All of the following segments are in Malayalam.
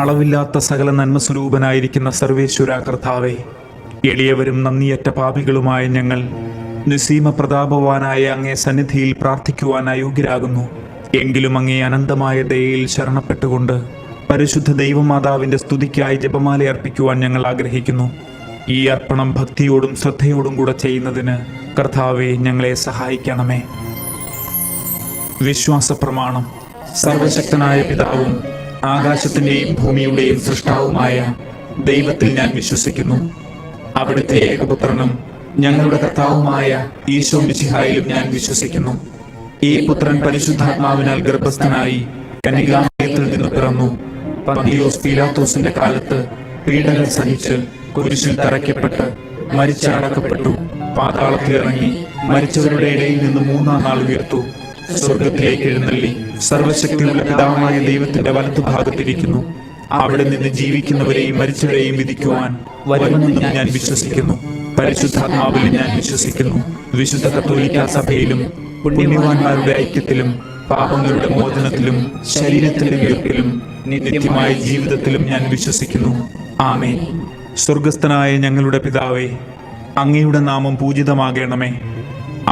അളവില്ലാത്ത സകല നന്മസ്വരൂപനായിരിക്കുന്ന സർവേശ്വര കർത്താവേ, എളിയവരും നന്ദിയറ്റ പാപികളുമായ ഞങ്ങൾ നിസ്സീമ പ്രതാപവാനായ അങ്ങേ സന്നിധിയിൽ പ്രാർത്ഥിക്കുവാൻ അയോഗ്യരാകുന്നു. എങ്കിലും അങ്ങേ അനന്തമായ ദയയിൽ ശരണപ്പെട്ടുകൊണ്ട് പരിശുദ്ധ ദൈവമാതാവിൻ്റെ സ്തുതിക്കായി ജപമാല അർപ്പിക്കുവാൻ ഞങ്ങൾ ആഗ്രഹിക്കുന്നു. ഈ അർപ്പണം ഭക്തിയോടും ശ്രദ്ധയോടും കൂടെ ചെയ്യുന്നതിന് കർത്താവെ ഞങ്ങളെ സഹായിക്കണമേ. വിശ്വാസ പ്രമാണം. സർവശക്തനായ പിതാവും ആകാശത്തിൻ്റെയും ഭൂമിയുടെയും സൃഷ്ടാവുമായ ദൈവത്തിൽ ഞാൻ വിശ്വസിക്കുന്നു. അവിടുത്തെ ഏകപുത്രനും ഞങ്ങളുടെ കർത്താവുമായ ഈശോ മിശിഹായിലും ഞാൻ വിശ്വസിക്കുന്നു. ഈ പുത്രൻ പരിശുദ്ധാത്മാവിനാൽ ഗർഭസ്ഥനായി കന്യകാമറിയത്തിൽ നിന്ന് പിറന്നു. പന്തിയോസ് പീലാത്തോസിന്റെ കാലത്ത് പീഡകൾ സഹിച്ച് കുരിശിൽ തറയ്ക്കപ്പെട്ട് മരിച്ചടക്കപ്പെട്ടു. പാതാളത്തിൽ ഇറങ്ങി മരിച്ചവരുടെ ഇടയിൽ നിന്ന് മൂന്നാം നാൾ ഉയർത്തു. സ്വർഗത്തിലേക്ക് എഴുന്നള്ളി സർവശക്തിയുള്ള പിതാവായ ദൈവത്തിന്റെ വലത്തുഭാഗത്തിരിക്കുന്നു. അവിടെ നിന്ന് ജീവിക്കുന്നവരെയും മരിച്ചവരെയും വിധിക്കുവാൻ വരുമെന്ന് ഞാൻ വിശ്വസിക്കുന്നു. പരിശുദ്ധാത്മാവിൽ ഞാൻ വിശ്വസിക്കുന്നു. വിശുദ്ധ കത്തോലിക്കാ സഭയിലും പുണ്യവാന്മാരുടെ ഐക്യത്തിലും പാപങ്ങളുടെ മോചനത്തിലും ശരീരത്തിന്റെ ഉയർപ്പിലും നിത്യമായ ജീവിതത്തിലും ഞാൻ വിശ്വസിക്കുന്നു. ആമേൻ. സ്വർഗസ്ഥനായ ഞങ്ങളുടെ പിതാവേ, അങ്ങയുടെ നാമം പൂജിതമാകണമേ.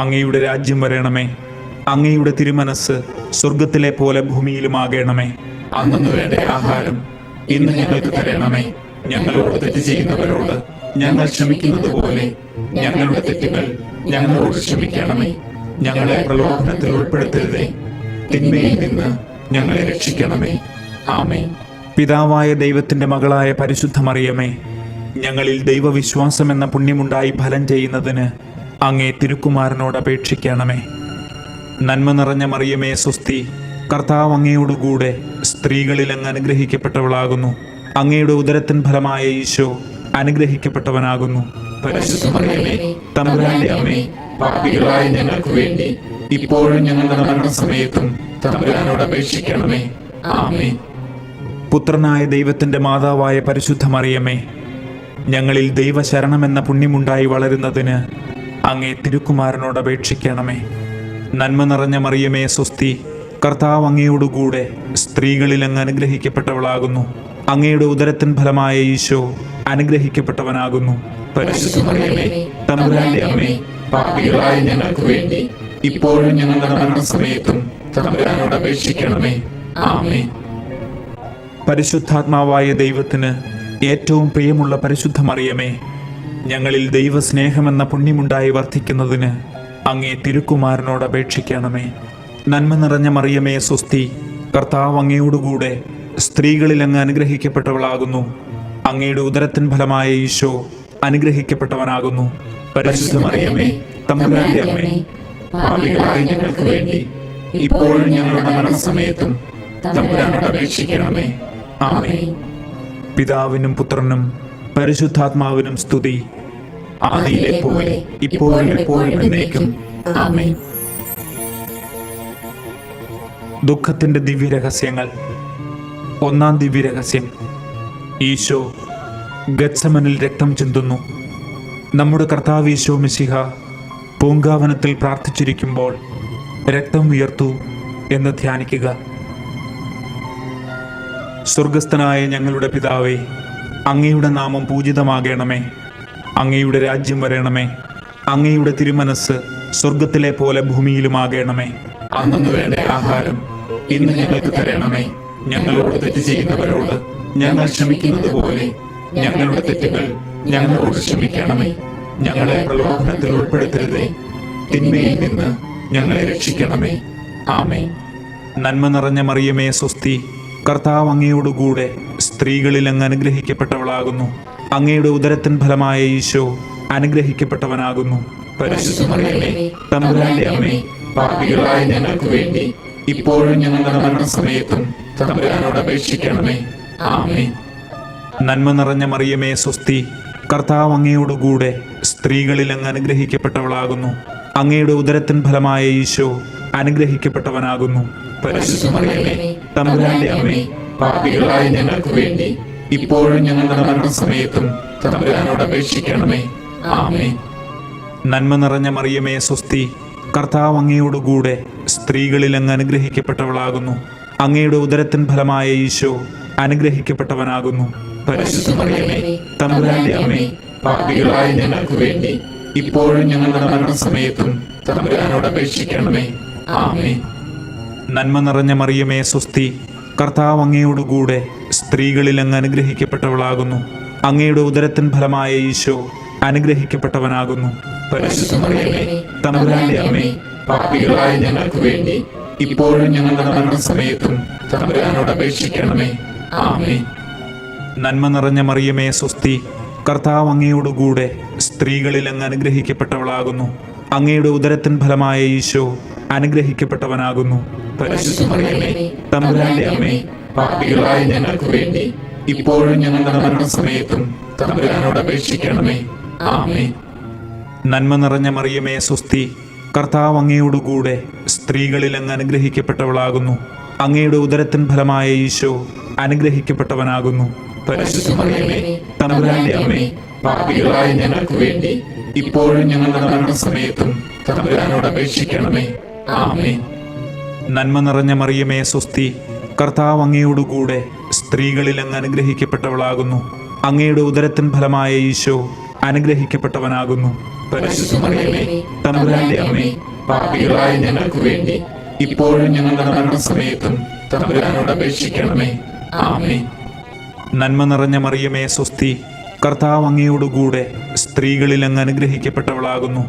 അങ്ങയുടെ രാജ്യം വരണമേ. അങ്ങയുടെ തിരുമനസ് സ്വർഗത്തിലെ പോലെ ഭൂമിയിലുമാകണമേ. അന്നു വേണ്ട ആഹാരം ഇന്ന് ഞങ്ങൾക്ക് തരണമേ. ഞങ്ങളോട് തെറ്റ് ചെയ്യുന്നവരോട് ഞങ്ങൾ ക്ഷമിക്കുന്നത് പോലെ ഞങ്ങളുടെ തെറ്റുകൾ ഞങ്ങളോട് ക്ഷമിക്കണമേ. ഞങ്ങളെ പ്രലോഭനത്തിൽ ഉൾപ്പെടുത്തരുതേ, തിന്മയിൽ നിന്ന് ഞങ്ങളെ രക്ഷിക്കണമേ. ആമേൻ. പിതാവായ ദൈവത്തിന്റെ മകളായ പരിശുദ്ധ മറിയമേ, ഞങ്ങളിൽ ദൈവവിശ്വാസം എന്ന പുണ്യമുണ്ടായി ഫലം ചെയ്യുന്നതിന് അങ്ങേ തിരുക്കുമാരനോട് അപേക്ഷിക്കണമേ. നന്മ നിറഞ്ഞ മറിയമേ സ്വസ്തി, കർത്താവ് അങ്ങയോടുകൂടെ സ്ത്രീകളിൽ അങ്ങ് അനുഗ്രഹിക്കപ്പെട്ടവളാകുന്നു. അങ്ങയുടെ ഉദരത്തിൻ ഫലമായ ഈശോ അനുഗ്രഹിക്കപ്പെട്ടവനാകുന്നു. പരിശുദ്ധ മറിയമേ, തമ്പുരാന്റെ അമ്മേ, പാപികളായ ഞങ്ങൾക്ക് വേണ്ടി ഇപ്പോഴും ഞങ്ങളുടെ മരണസമയത്തും തമ്പുരാനോട് അപേക്ഷിക്കണമേ. ആമേൻ. പുത്രനായ ദൈവത്തിന്റെ മാതാവായ പരിശുദ്ധ മറിയമേ, ഞങ്ങളിൽ ദൈവശരണമെന്ന പുണ്യമുണ്ടായി വളരുന്നതിന് അങ്ങേ തിരുക്കുമാരനോട് അപേക്ഷിക്കണമേ. നന്മ നിറഞ്ഞ മറിയമേ സ്വസ്തി, കർത്താവ് അങ്ങയോടുകൂടെ സ്ത്രീകളിൽ അങ്ങ് അനുഗ്രഹിക്കപ്പെട്ടവളാകുന്നു. അങ്ങയുടെ ഉദരത്തിൻ ഫലമായ ഈശോ അനുഗ്രഹിക്കപ്പെട്ടവനാകുന്നു. പരിശുദ്ധ മറിയമേ, തമ്പുരാന്റെ അമ്മേ, പാപികളായ ഞങ്ങൾക്ക് വേണ്ടി ഇപ്പോഴും ഞങ്ങളുടെ മരണസമയത്തും തമ്പുരാനോട് അപേക്ഷിക്കണമേ. ആമേൻ. പരിശുദ്ധാത്മാവായ ദൈവത്തിന് ഏറ്റവും പ്രിയമുള്ള പരിശുദ്ധ മറിയമേ, ഞങ്ങളിൽ ദൈവസ്നേഹമെന്ന പുണ്യമുണ്ടായി വർദ്ധിക്കുന്നതിന് അങ്ങേ തിരുക്കുമാരനോട് അപേക്ഷിക്കണമേ. നന്മ നിറഞ്ഞ മറിയമേ സ്വസ്തി, കർത്താവ് അങ്ങയോടുകൂടെ സ്ത്രീകളിൽ അങ്ങ് അനുഗ്രഹിക്കപ്പെട്ടവളാകുന്നു. അങ്ങയുടെ ഉദരത്തിൻ ഫലമായ ഈശോ അനുഗ്രഹിക്കപ്പെട്ടവനാകുന്നു. പരിശുദ്ധ മറിയമേ, തമ്പുരാന്റെ അമ്മേ, പാപികളായ ഞങ്ങൾക്ക് വേണ്ടി ഇപ്പോഴും ഞങ്ങളുടെ മരണസമയത്തും തമ്പുരാനോട് അപേക്ഷിക്കണമേ. ആമേൻ. പിതാവിനും പുത്രനും പരിശുദ്ധാത്മാവിനും സ്തുതി, ആദിയിലെ പോലെ ഇപ്പോഴും എപ്പോഴും എന്നേക്കും. ആമേൻ. ദുഃഖത്തിന്റെ ദിവ്യരഹസ്യങ്ങൾ. ഒന്നാം ദിവ്യരഹസ്യം, ഈശോ ഗത്സമനിൽ രക്തം ചിന്തുന്നു. നമ്മുടെ കർത്താവ് ഈശോ മിശിഹ പൂങ്കാവനത്തിൽ പ്രാർത്ഥിച്ചിരിക്കുമ്പോൾ രക്തം ഉയർത്തു എന്ന് ധ്യാനിക്കുക. സ്വർഗസ്ഥനായ ഞങ്ങളുടെ പിതാവേ, അങ്ങയുടെ നാമം പൂജിതമാകണമേ. അങ്ങയുടെ രാജ്യം വരണമേ. അങ്ങയുടെ തിരുമനസ് സ്വർഗത്തിലെ പോലെ ഭൂമിയിലുമാകണമേ. അന്നു വേണ്ട ആഹാരം ഇന്ന് ഞങ്ങൾക്ക് തരണമേ. ഞങ്ങളോട് തെറ്റ് ചെയ്യുന്നവരോട് ഞങ്ങൾ ക്ഷമിക്കുന്നത് പോലെ ഞങ്ങളുടെ തെറ്റുകൾ ഞങ്ങളോട് ക്ഷമിക്കണമേ. ഞങ്ങളെ പ്രലോഭനത്തിൽ ഉൾപ്പെടുത്തരുതേ, തിന്മയിൽ നിന്ന് ഞങ്ങളെ രക്ഷിക്കണമേ. ആമേൻ. നന്മ നിറഞ്ഞ മറിയമേ സ്വസ്തി, കർത്താവ് അങ്ങയോടുകൂടെ സ്ത്രീകളിൽ അങ്ങ് അനുഗ്രഹിക്കപ്പെട്ടവളാകുന്നു. അങ്ങയുടെ ഉദരത്തിൻ ഫലമായ ഈശോ അനുഗ്രഹിക്കപ്പെട്ടവനാകുന്നു. പരിശുദ്ധ മറിയമേ, തമ്പുരാന്റെ അമ്മേ, പാപികളായ ഞങ്ങൾക്ക് വേണ്ടി ഇപ്പോഴും ഞങ്ങളുടെ മരണസമയത്തും തമ്പുരാനോട് അപേക്ഷിക്കണമേ. ആമേൻ. നന്മ നിറഞ്ഞ മറിയമേ സ്വസ്തി, കർത്താവ് അങ്ങയോടുകൂടെ സ്ത്രീകളിൽ അങ്ങ് അനുഗ്രഹിക്കപ്പെട്ടവളാകുന്നു. അങ്ങയുടെ ഉദരത്തിൻ ഫലമായ ഈശോ അനുഗ്രഹിക്കപ്പെട്ടവനാകുന്നു. പരിശുദ്ധ മറിയമേ, തമ്പുരാന്റെ അമ്മേ, പാപികളായ ഞങ്ങൾക്ക് വേണ്ടി ഇപ്പോഴും ഞങ്ങളുടെ മരണസമയത്തും തമ്പുരാനോട് അപേക്ഷിക്കണമേ. ആമേൻ. നന്മ നിറഞ്ഞ മറിയമേ സ്വസ്തി, കർത്താവ് അങ്ങയോടുകൂടെ സ്ത്രീകളിൽ അങ്ങ് അനുഗ്രഹിക്കപ്പെട്ടവളാകുന്നു. അങ്ങയുടെ ഉദരത്തിൻ ഫലമായ ഈശോ അനുഗ്രഹിക്കപ്പെട്ടവനാകുന്നു. പരിശുദ്ധ മറിയമേ, തമ്പുരാന്റെ അമ്മേ, പാപികളായ ഞങ്ങൾക്ക് വേണ്ടി ഇപ്പോഴും ഞങ്ങളുടെ മരണസമയത്തും തമ്പുരാനോട് അപേക്ഷിക്കണമേ. ആമേൻ. നന്മ നിറഞ്ഞ മറിയമേ സ്വസ്തി, കർത്താവ് അങ്ങയോടുകൂടെ സ്ത്രീകളിൽ അങ്ങ് അനുഗ്രഹിക്കപ്പെട്ടവളാകുന്നു. അങ്ങയുടെ ഉദരത്തിൻ ഫലമായ ഈശോ അനുഗ്രഹിക്കപ്പെട്ടവനാകുന്നു. പരിശുദ്ധ മറിയമേ, തമ്പുരാന്റെ അമ്മേ, പാപികളായ ഞങ്ങൾക്ക് വേണ്ടി ഇപ്പോഴും ഞങ്ങളുടെ മരണസമയത്തും തമ്പുരാനോട് അപേക്ഷിക്കണമേ. ആമേൻ. നന്മ നിറഞ്ഞ മറിയമേ സ്വസ്തി, കർത്താവ് അങ്ങയോടുകൂടെ സ്ത്രീകളിൽ അങ്ങ് അനുഗ്രഹിക്കപ്പെട്ടവളാകുന്നു. അങ്ങയുടെ ഉദരത്തിൻ ഫലമായ ഈശോ അനുഗ്രഹിക്കപ്പെട്ടവനാകുന്നു. പരിശുദ്ധ മറിയമേ, തമ്പുരാന്റെ അമ്മേ, പാപികളായ ഞങ്ങൾക്ക് വേണ്ടി ഇപ്പോഴും ഞങ്ങളുടെ മരണസമയത്തും തമ്പുരാനോട് അപേക്ഷിക്കണമേ. ആമേൻ. നന്മ നിറഞ്ഞ മറിയമേ സ്വസ്തി, കർത്താവ് അങ്ങയോടുകൂടെ സ്ത്രീകളിൽ അങ്ങ് അനുഗ്രഹിക്കപ്പെട്ടവളാകുന്നു. അങ്ങയുടെ ഉദരത്തിൻ ഫലമായ ഈശോ അനുഗ്രഹിക്കപ്പെട്ടവനാകുന്നു. പരിശുദ്ധ മറിയമേ, തമ്പുരാന്റെ അമ്മേ, പാപികളായ ഞങ്ങൾക്ക് വേണ്ടി ഇപ്പോഴും ഞങ്ങളുടെ മരണസമയത്തും തമ്പുരാനോട് അപേക്ഷിക്കണമേ. ആമേൻ. നന്മ നിറഞ്ഞ മറിയമേ സ്വസ്തി, കർത്താവ് അങ്ങയോടുകൂടെ സ്ത്രീകളിൽ അങ്ങ് അനുഗ്രഹിക്കപ്പെട്ടവളാകുന്നു. അങ്ങയുടെ ഉദരത്തിൻ ഫലമായ ഈശോ അനുഗ്രഹിക്കപ്പെട്ടവനാകുന്നു. പരിശുദ്ധ മറിയമേ, തമ്പുരാന്റെ അമ്മേ, പാപികളായ ഞങ്ങൾക്ക് വേണ്ടി ഇപ്പോഴും ഞങ്ങളുടെ മരണസമയത്തും തമ്പുരാനോട് അപേക്ഷിക്കണമേ. ആമേൻ. നന്മ നിറഞ്ഞ മറിയമേ സ്വസ്തി, കർത്താവ് അങ്ങയോടുകൂടെ സ്ത്രീകളിൽ അങ്ങ് അനുഗ്രഹിക്കപ്പെട്ടവളാകുന്നു.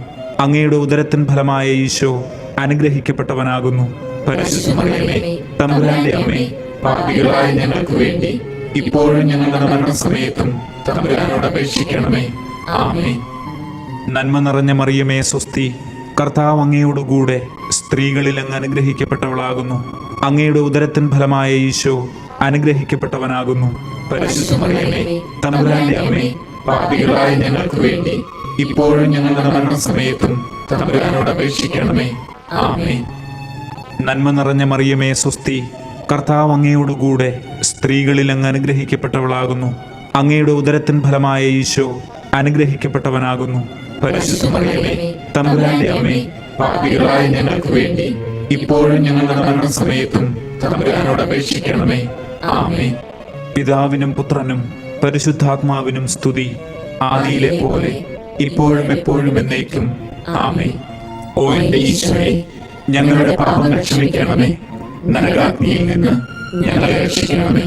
അങ്ങയുടെ ഉദരത്തിൻ ഫലമായ ഈശോ അനുഗ്രഹിക്കപ്പെട്ടവനാകുന്നു. പരിശുദ്ധ മറിയമേ, തമ്പുരാന്റെ അമ്മേ, പാപികളായ ഞങ്ങൾക്ക് വേണ്ടി ഇപ്പോഴും ഞങ്ങളുടെ മരണസമയത്തും തമ്പുരാനോട് അപേക്ഷിക്കണമേ. ആമേൻ. നന്മ നിറഞ്ഞ മറിയമേ സ്വസ്തി, കർത്താവ് അങ്ങയോടുകൂടെ സ്ത്രീകളിൽ അങ്ങ് അനുഗ്രഹിക്കപ്പെട്ടവളാകുന്നു. അങ്ങയുടെ ഉദരത്തിൻ ഫലമായ ഈശോ അനുഗ്രഹിക്കപ്പെട്ടവനാകുന്നു. പരിശുദ്ധ മറിയമേ, തമ്പുരാന്റെ അമ്മേ, പാപികളായ ഞങ്ങൾക്ക് വേണ്ടി ഇപ്പോഴും ഞങ്ങളുടെ മരണസമയത്തും തമ്പുരാനോട് അപേക്ഷിക്കണമേ. ആമേൻ. നന്മ നിറഞ്ഞ മറിയമേ സ്വസ്തി, കർത്താവ് അങ്ങയോടുകൂടെ സ്ത്രീകളിൽ അങ്ങ് അനുഗ്രഹിക്കപ്പെട്ടവളാകുന്നു. അങ്ങയുടെ ഉദരത്തിൻ ഫലമായ ഈശോ അനുഗ്രഹിക്കപ്പെട്ടവനാകുന്നു. പരിശുദ്ധ മറിയമേ, തമ്പുരാന്റെ അമ്മേ, പാപികളായ ഞങ്ങൾക്ക് വേണ്ടി ഇപ്പോഴും ഞങ്ങളുടെ മരണസമയത്തും തമ്പുരാനോട് അപേക്ഷിക്കണമേ. ആമേൻ. പിതാവിനും പുത്രനും പരിശുദ്ധാത്മാവിനും സ്തുതി, ആദിയിലെ പോലെ ഇപ്പോഴും എപ്പോഴും എന്നേക്കും. ആമേൻ. ഓ എന്റെ ഈശോയെ, ഞങ്ങളുടെ പാപങ്ങൾ ക്ഷമിക്കണമേ. നരകാഗ്നിയിൽ നിന്ന് ഞങ്ങളെ രക്ഷിക്കണമേ.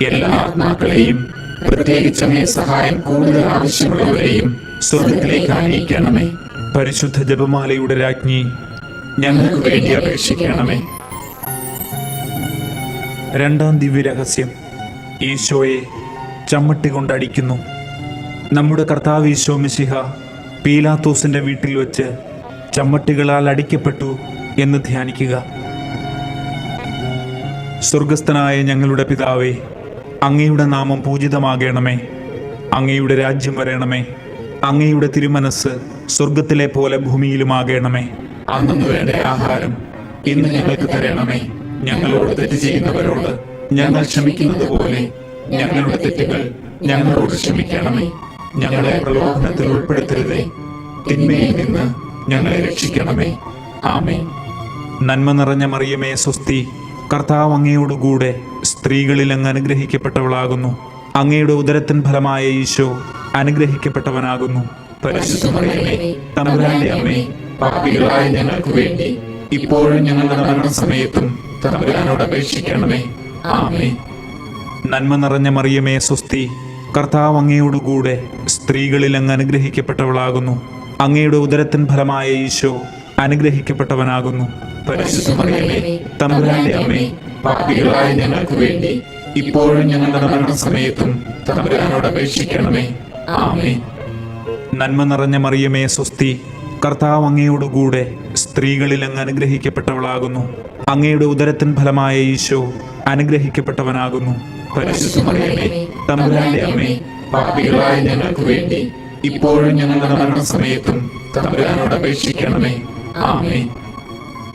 എല്ലാ ആത്മാക്കളെയും, പ്രത്യേകിച്ച് അങ്ങേ സഹായം കൂടുതൽ ആവശ്യമുള്ളവരെയും സ്വർഗത്തിലേക്ക് ആനയിക്കണമേ. പരിശുദ്ധ ജപമാലയുടെ രാജ്ഞി, ഞങ്ങൾക്ക് വേണ്ടി അപേക്ഷിക്കണമേ. രണ്ടാം ദിവ്യരഹസ്യം, ഈശോയെ ചമ്മട്ടി കൊണ്ടടിക്കുന്നു. നമ്മുടെ കർത്താവ് ഈശോ മിശിഹ പീലാത്തോസിന്റെ വീട്ടിൽ വെച്ച് ചമ്മട്ടികളാൽ അടിക്കപ്പെട്ടു എന്ന് ധ്യാനിക്കുക. സ്വർഗസ്ഥനായ ഞങ്ങളുടെ പിതാവേ, അങ്ങയുടെ നാമം പൂജിതമാകണമേ. അങ്ങയുടെ രാജ്യം വരണമേ. അങ്ങയുടെ തിരുമനസ് സ്വർഗത്തിലെ പോലെ ഭൂമിയിലുമാകണമേ. അന്നു വേണ്ട ആഹാരം ഇന്ന് ഞങ്ങൾക്ക് തരണമേ. ഞങ്ങളോട് തെറ്റ് ചെയ്യുന്നവരോട് ഞങ്ങൾ ക്ഷമിക്കുന്നത് പോലെ ഞങ്ങളുടെ തെറ്റുകൾ ഞങ്ങളോട് ക്ഷമിക്കണമേ. ഞങ്ങളെ പ്രലോഭനത്തിൽ ഉൾപ്പെടുത്തരുതേ, തിന്മയിൽ നിന്ന് ഞങ്ങളെ രക്ഷിക്കണമേ. ആമേൻ. നന്മ നിറഞ്ഞ മറിയമേ സ്വസ്തി, കർത്താവ് അങ്ങയോടുകൂടെ സ്ത്രീകളിൽ അങ്ങ് അനുഗ്രഹിക്കപ്പെട്ടവളാകുന്നു. അങ്ങയുടെ ഉദരത്തിൻ ഫലമായ ഈശോ അനുഗ്രഹിക്കപ്പെട്ടവനാകുന്നു. പരിശുദ്ധ മറിയമേ, തമ്പുരാന്റെ അമ്മേ, പാപികളായ ഞങ്ങൾക്ക് വേണ്ടി ഇപ്പോഴും ഞങ്ങളുടെ മരണസമയത്തും തമ്പുരാനോട് അപേക്ഷിക്കണമേ. ആമേൻ. നന്മ നിറഞ്ഞ മറിയമേ സ്വസ്തി, കർത്താവ് അങ്ങയോടുകൂടെ സ്ത്രീകളിൽ അങ്ങ് അനുഗ്രഹിക്കപ്പെട്ടവളാകുന്നു. അങ്ങയുടെ ഉദരത്തിൻ ഫലമായ ഈശോ അനുഗ്രഹിക്കപ്പെട്ടവനാകുന്നു. പരിശുദ്ധ മറിയമേ, തമ്പുരാന്റെ അമ്മേ, പാപികളായ ഞങ്ങൾക്ക് വേണ്ടി ഇപ്പോഴും ഞങ്ങളുടെ മരണസമയത്തും തമ്പുരാനോട് അപേക്ഷിക്കണമേ. ആമേൻ. നന്മ നിറഞ്ഞ മറിയമേ സ്വസ്തി, കർത്താവ് അങ്ങയോടുകൂടെ സ്ത്രീകളിൽ അങ്ങ് അനുഗ്രഹിക്കപ്പെട്ടവളാകുന്നു. അങ്ങയുടെ ഉദരത്തിൻ ഫലമായ ഈശോ അനുഗ്രഹിക്കപ്പെട്ടവനാകുന്നു. പരിശുദ്ധ മറിയമേ, തമ്പുരാന്റെ അമ്മേ, പാപികളായ ഞങ്ങൾക്ക് വേണ്ടി ഇപ്പോഴും ഞങ്ങളുടെ മരണസമയത്തും തമ്പുരാനോട് അപേക്ഷിക്കണമേ. ആമേൻ.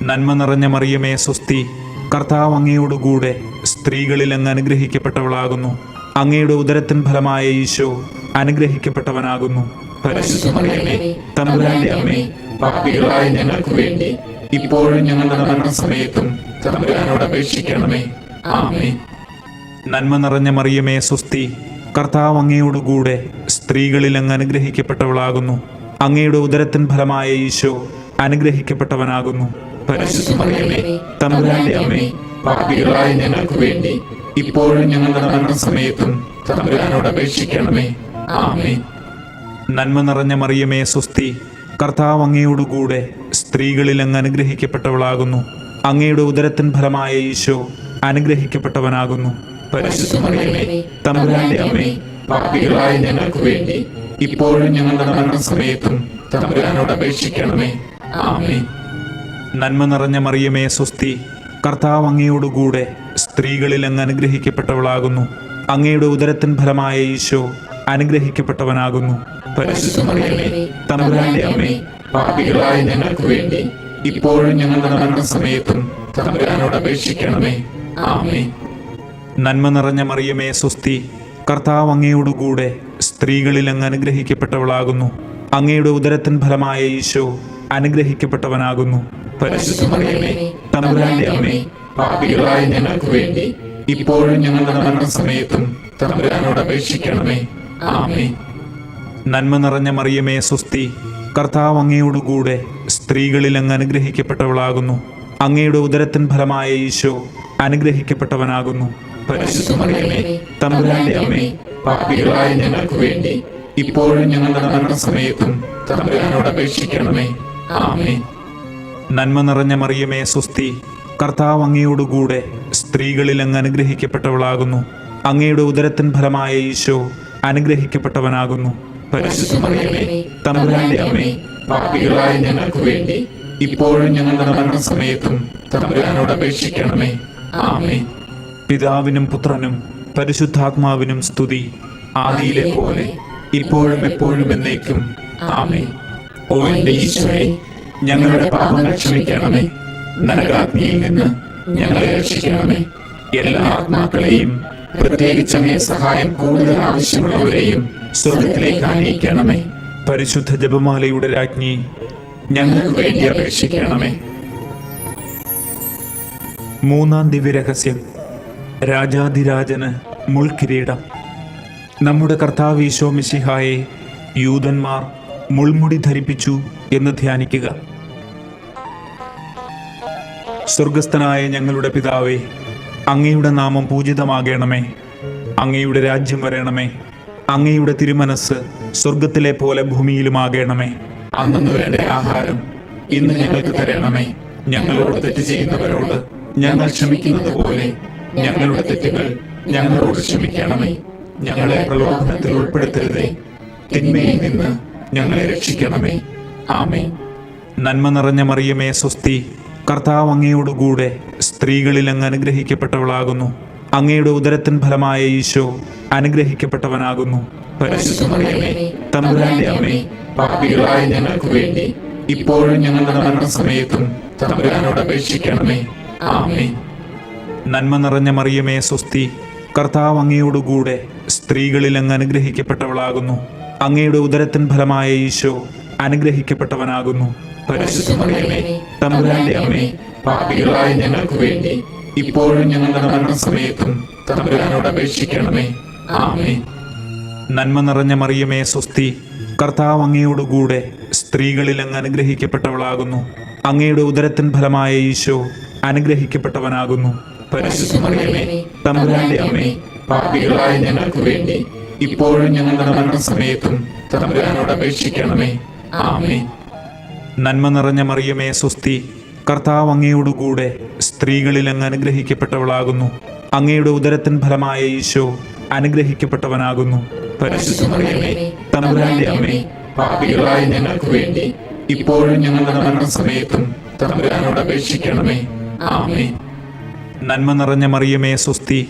നന്മ നിറഞ്ഞ മറിയമേ സ്വസ്തി, കർത്താവ് അങ്ങയോടുകൂടെ സ്ത്രീകളിൽ അങ്ങ് അനുഗ്രഹിക്കപ്പെട്ടവളാകുന്നു. അങ്ങയുടെ ഉദരത്തിൻ ഫലമായ ഈശോ അനുഗ്രഹിക്കപ്പെട്ടവനാകുന്നു. പരിശുദ്ധ മറിയമേ, തമ്പുരാന്റെ അമ്മേ, പാപികളായ ഞങ്ങൾക്ക് വേണ്ടി ഇപ്പോഴും ഞങ്ങളുടെ മരണസമയത്തും തമ്പുരാനോട് അപേക്ഷിക്കണമേ. ആമേൻ. നന്മ നിറഞ്ഞ മറിയമേ സ്വസ്തി, കർത്താവ് അങ്ങയോടുകൂടെ സ്ത്രീകളിൽ അങ്ങ് അനുഗ്രഹിക്കപ്പെട്ടവളാകുന്നു. അങ്ങയുടെ ഉദരത്തിൻ ഫലമായ ഈശോ അനുഗ്രഹിക്കപ്പെട്ടവനാകുന്നു. പരിശുദ്ധ മറിയമേ, തമ്പുരാന്റെ അമ്മേ, പാപികളായ ഞങ്ങൾക്ക് വേണ്ടി ഇപ്പോഴും ഞങ്ങളുടെ മരണസമയത്തും തമ്പുരാനോട് അപേക്ഷിക്കണമേ. ആമേൻ. നന്മ നിറഞ്ഞ മറിയമേ സ്വസ്തി, കർത്താവ് അങ്ങയോടുകൂടെ സ്ത്രീകളിൽ അങ്ങ് അനുഗ്രഹിക്കപ്പെട്ടവളാകുന്നു. അങ്ങയുടെ ഉദരത്തിൻ ഫലമായ ഈശോ അനുഗ്രഹിക്കപ്പെട്ടവനാകുന്നു. പരിശുദ്ധ മറിയമേ, തമ്പുരാന്റെ അമ്മേ, പാപികളായ ഞങ്ങൾക്ക് വേണ്ടി ഇപ്പോഴും ഞങ്ങളുടെ മരണസമയത്തും തമ്പുരാനോട് അപേക്ഷിക്കണമേ. ആമേൻ. നന്മ നിറഞ്ഞ മറിയമേ സ്വസ്തി, കർത്താവ് അങ്ങയോടുകൂടെ സ്ത്രീകളിൽ അങ്ങ് അനുഗ്രഹിക്കപ്പെട്ടവളാകുന്നു. അങ്ങയുടെ ഉദരത്തിൻ ഫലമായ ഈശോ അനുഗ്രഹിക്കപ്പെട്ടവനാകുന്നു. പരിശുദ്ധ മറിയമേ, തമ്പുരാന്റെ അമ്മേ, പാപികളായ ഞങ്ങൾക്ക് വേണ്ടി ഇപ്പോഴും ഞങ്ങളുടെ മരണസമയത്തും തമ്പുരാനോട് അപേക്ഷിക്കണമേ. ആമേൻ. നന്മ നിറഞ്ഞ മറിയമേ സ്വസ്തി, കർത്താവ് അങ്ങയോടുകൂടെ സ്ത്രീകളിൽ അങ്ങ് അനുഗ്രഹിക്കപ്പെട്ടവളാകുന്നു. അങ്ങയുടെ ഉദരത്തിൻ ഫലമായ ഈശോ അനുഗ്രഹിക്കപ്പെട്ടവനാകുന്നു. പരിശുദ്ധ മറിയമേ, തമ്പുരാന്റെ അമ്മേ, പാപികളായ ഞങ്ങൾക്ക് വേണ്ടി ഇപ്പോഴും ഞങ്ങളുടെ മരണസമയത്തും തമ്പുരാനോട് അപേക്ഷിക്കണമേ. ആമേൻ. നന്മ നിറഞ്ഞ മറിയമേ സ്വസ്തി, കർത്താവ് അങ്ങയോടുകൂടെ സ്ത്രീകളിൽ അങ്ങ് അനുഗ്രഹിക്കപ്പെട്ടവളാകുന്നു. അങ്ങയുടെ ഉദരത്തിൻ ഫലമായ ഈശോ അനുഗ്രഹിക്കപ്പെട്ടവനാകുന്നു. പരിശുദ്ധ മറിയമേ, തമ്പുരാന്റെ അമ്മേ, പാപികളായ ഞങ്ങൾക്ക് വേണ്ടി ഇപ്പോഴും ഞങ്ങളുടെ മരണസമയത്തും തമ്പുരാനോട് അപേക്ഷിക്കണമേ. ആമേൻ. നന്മ നിറഞ്ഞ മറിയമേ സ്വസ്തി, കർത്താവ് അങ്ങയോടുകൂടെ സ്ത്രീകളിൽ അങ്ങ് അനുഗ്രഹിക്കപ്പെട്ടവളാകുന്നു. അങ്ങയുടെ ഉദരത്തിൻ ഫലമായ ഈശോ അനുഗ്രഹിക്കപ്പെട്ടവനാകുന്നു. പരിശുദ്ധ മറിയമേ, തമ്പുരാന്റെ അമ്മേ, പാപികളായ ഞങ്ങൾക്ക് വേണ്ടി ഇപ്പോഴും ഞങ്ങളുടെ മരണസമയത്തും തമ്പുരാനോട് അപേക്ഷിക്കണമേ. ആമേൻ. പിതാവിനും പുത്രനും പരിശുദ്ധാത്മാവിനും സ്തുതി, ആദിയിലെ പോലെ ഇപ്പോഴും എപ്പോഴും എന്നേക്കും. ആമേൻ. ഓ എന്റെ ഈശോയെ, ഞങ്ങളുടെ പാപങ്ങൾ ക്ഷമിക്കണമേ. നരകാഗ്നിയിൽ നിന്ന് ഞങ്ങളെ രക്ഷിക്കണമേ. എല്ലാ ആത്മാക്കളെയും, പ്രത്യേകിച്ച് അങ്ങേ സഹായം കൂടുതൽ ആവശ്യമുള്ളവരെയും സ്വർഗത്തിലേക്ക് ആനയിക്കണമേ. പരിശുദ്ധ ജപമാലയുടെ രാജ്ഞി, ഞങ്ങൾക്ക് വേണ്ടി അപേക്ഷിക്കണമേ. മൂന്നാം ദിവ്യരഹസ്യം, രാജാധിരാജന് മുൾക്കിരീടം. നമ്മുടെ കർത്താവ് ഈശോ മിശിഹായെ യൂദന്മാർ മുൾമുടി ധരിപ്പിച്ചു എന്ന് ധ്യാനിക്കുക. സ്വർഗസ്ഥനായ ഞങ്ങളുടെ പിതാവേ, അങ്ങയുടെ നാമം പൂജിതമാകണമേ. അങ്ങയുടെ രാജ്യം വരണമേ. അങ്ങയുടെ തിരുമനസ് സ്വർഗത്തിലെ പോലെ ഭൂമിയിലുമാകണമേ. അന്നു വേണ്ട ആഹാരം ഇന്ന് ഞങ്ങൾക്ക് തരണമേ. ഞങ്ങളോട് തെറ്റ് ചെയ്യുന്നവരോട് ഞങ്ങൾ ക്ഷമിക്കുന്നത് പോലെ ഞങ്ങളുടെ തെറ്റുകൾ ഞങ്ങളോട് ക്ഷമിക്കണമേ. ഞങ്ങളെ പ്രലോഭനത്തിൽ ഉൾപ്പെടുത്തരുതേ, തിന്മയിൽ നിന്ന് ഞങ്ങളെ രക്ഷിക്കണമേ. ആമേൻ. നന്മ നിറഞ്ഞ മറിയമേ സ്വസ്തി, കർത്താവ് അങ്ങയോടുകൂടെ സ്ത്രീകളിൽ അങ്ങ് അനുഗ്രഹിക്കപ്പെട്ടവളാകുന്നു. അങ്ങയുടെ ഉദരത്തിൻ ഫലമായ ഈശോ അനുഗ്രഹിക്കപ്പെട്ടവനാകുന്നു. പരിശുദ്ധ മറിയമേ, തമ്പുരാന്റെ അമ്മേ, പാപികളായ ഞങ്ങൾക്ക് വേണ്ടി ഇപ്പോഴും ഞങ്ങളുടെ മരണസമയത്തും തമ്പുരാനോട് അപേക്ഷിക്കണമേ. ആമേൻ. നന്മ നിറഞ്ഞ മറിയമേ സ്വസ്തി, കർത്താവ് അങ്ങയോടുകൂടെ സ്ത്രീകളിൽ അങ്ങ് അനുഗ്രഹിക്കപ്പെട്ടവളാകുന്നു. അങ്ങയുടെ ഉദരത്തിൻ ഫലമായ ഈശോ അനുഗ്രഹിക്കപ്പെട്ടവനാകുന്നു. പരിശുദ്ധ മറിയമേ, തമ്പുരാന്റെ അമ്മേ, പാപികളായ ഞങ്ങൾക്ക് വേണ്ടി ഇപ്പോഴും ഞങ്ങളുടെ മരണസമയത്തും തമ്പുരാനോട് അപേക്ഷിക്കണമേ. ആമേൻ. നന്മ നിറഞ്ഞ മറിയമേ സ്വസ്തി, കർത്താവ് അങ്ങയോടുകൂടെ സ്ത്രീകളിൽ അങ്ങ് അനുഗ്രഹിക്കപ്പെട്ടവളാകുന്നു. അങ്ങയുടെ ഉദരത്തിൻ ഫലമായ ഈശോ അനുഗ്രഹിക്കപ്പെട്ടവനാകുന്നു. പരിശുദ്ധ മറിയമേ, തമ്പുരാന്റെ അമ്മേ, പാപികളായ ഞങ്ങൾക്ക് വേണ്ടി ഇപ്പോഴും ഞങ്ങളുടെ മരണസമയത്തും തമ്പുരാനോട് അപേക്ഷിക്കണമേ. ആമേൻ. നന്മ നിറഞ്ഞ മറിയമേ സ്വസ്തി, കർത്താവ് അങ്ങയോടുകൂടെ സ്ത്രീകളിൽ അങ്ങ് അനുഗ്രഹിക്കപ്പെട്ടവളാകുന്നു. അങ്ങയുടെ ഉദരത്തിൻ ഫലമായ ഈശോ അനുഗ്രഹിക്കപ്പെട്ടവനാകുന്നു. പരിശുദ്ധ മറിയമേ, തമ്പുരാന്റെ അമ്മേ, പാപികളായ ഞങ്ങൾക്ക് വേണ്ടി ഇപ്പോഴും ഞങ്ങളുടെ മരണസമയത്തും തമ്പുരാനോട് അപേക്ഷിക്കണമേ. ആമേൻ. നന്മ നിറഞ്ഞ മറിയമേ സ്വസ്തി,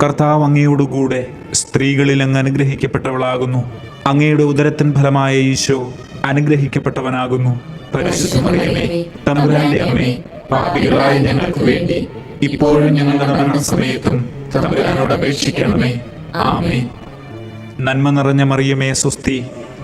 കർത്താവ് അങ്ങയോടുകൂടെ സ്ത്രീകളിൽ അങ്ങ് അനുഗ്രഹിക്കപ്പെട്ടവളാകുന്നു. അങ്ങയുടെ ഉദരത്തിൻ ഫലമായ ഈശോ അനുഗ്രഹിക്കപ്പെട്ടവനാകുന്നു. പരിശുദ്ധ മറിയമേ, തമ്പുരാന്റെ അമ്മേ, പാപികളായ ഞങ്ങൾക്ക് വേണ്ടി ഇപ്പോഴും ഞങ്ങളുടെ മരണസമയത്തും തമ്പുരാനോട് അപേക്ഷിക്കണമേ. ആമേൻ. നന്മ നിറഞ്ഞ മറിയമേ സ്വസ്തി,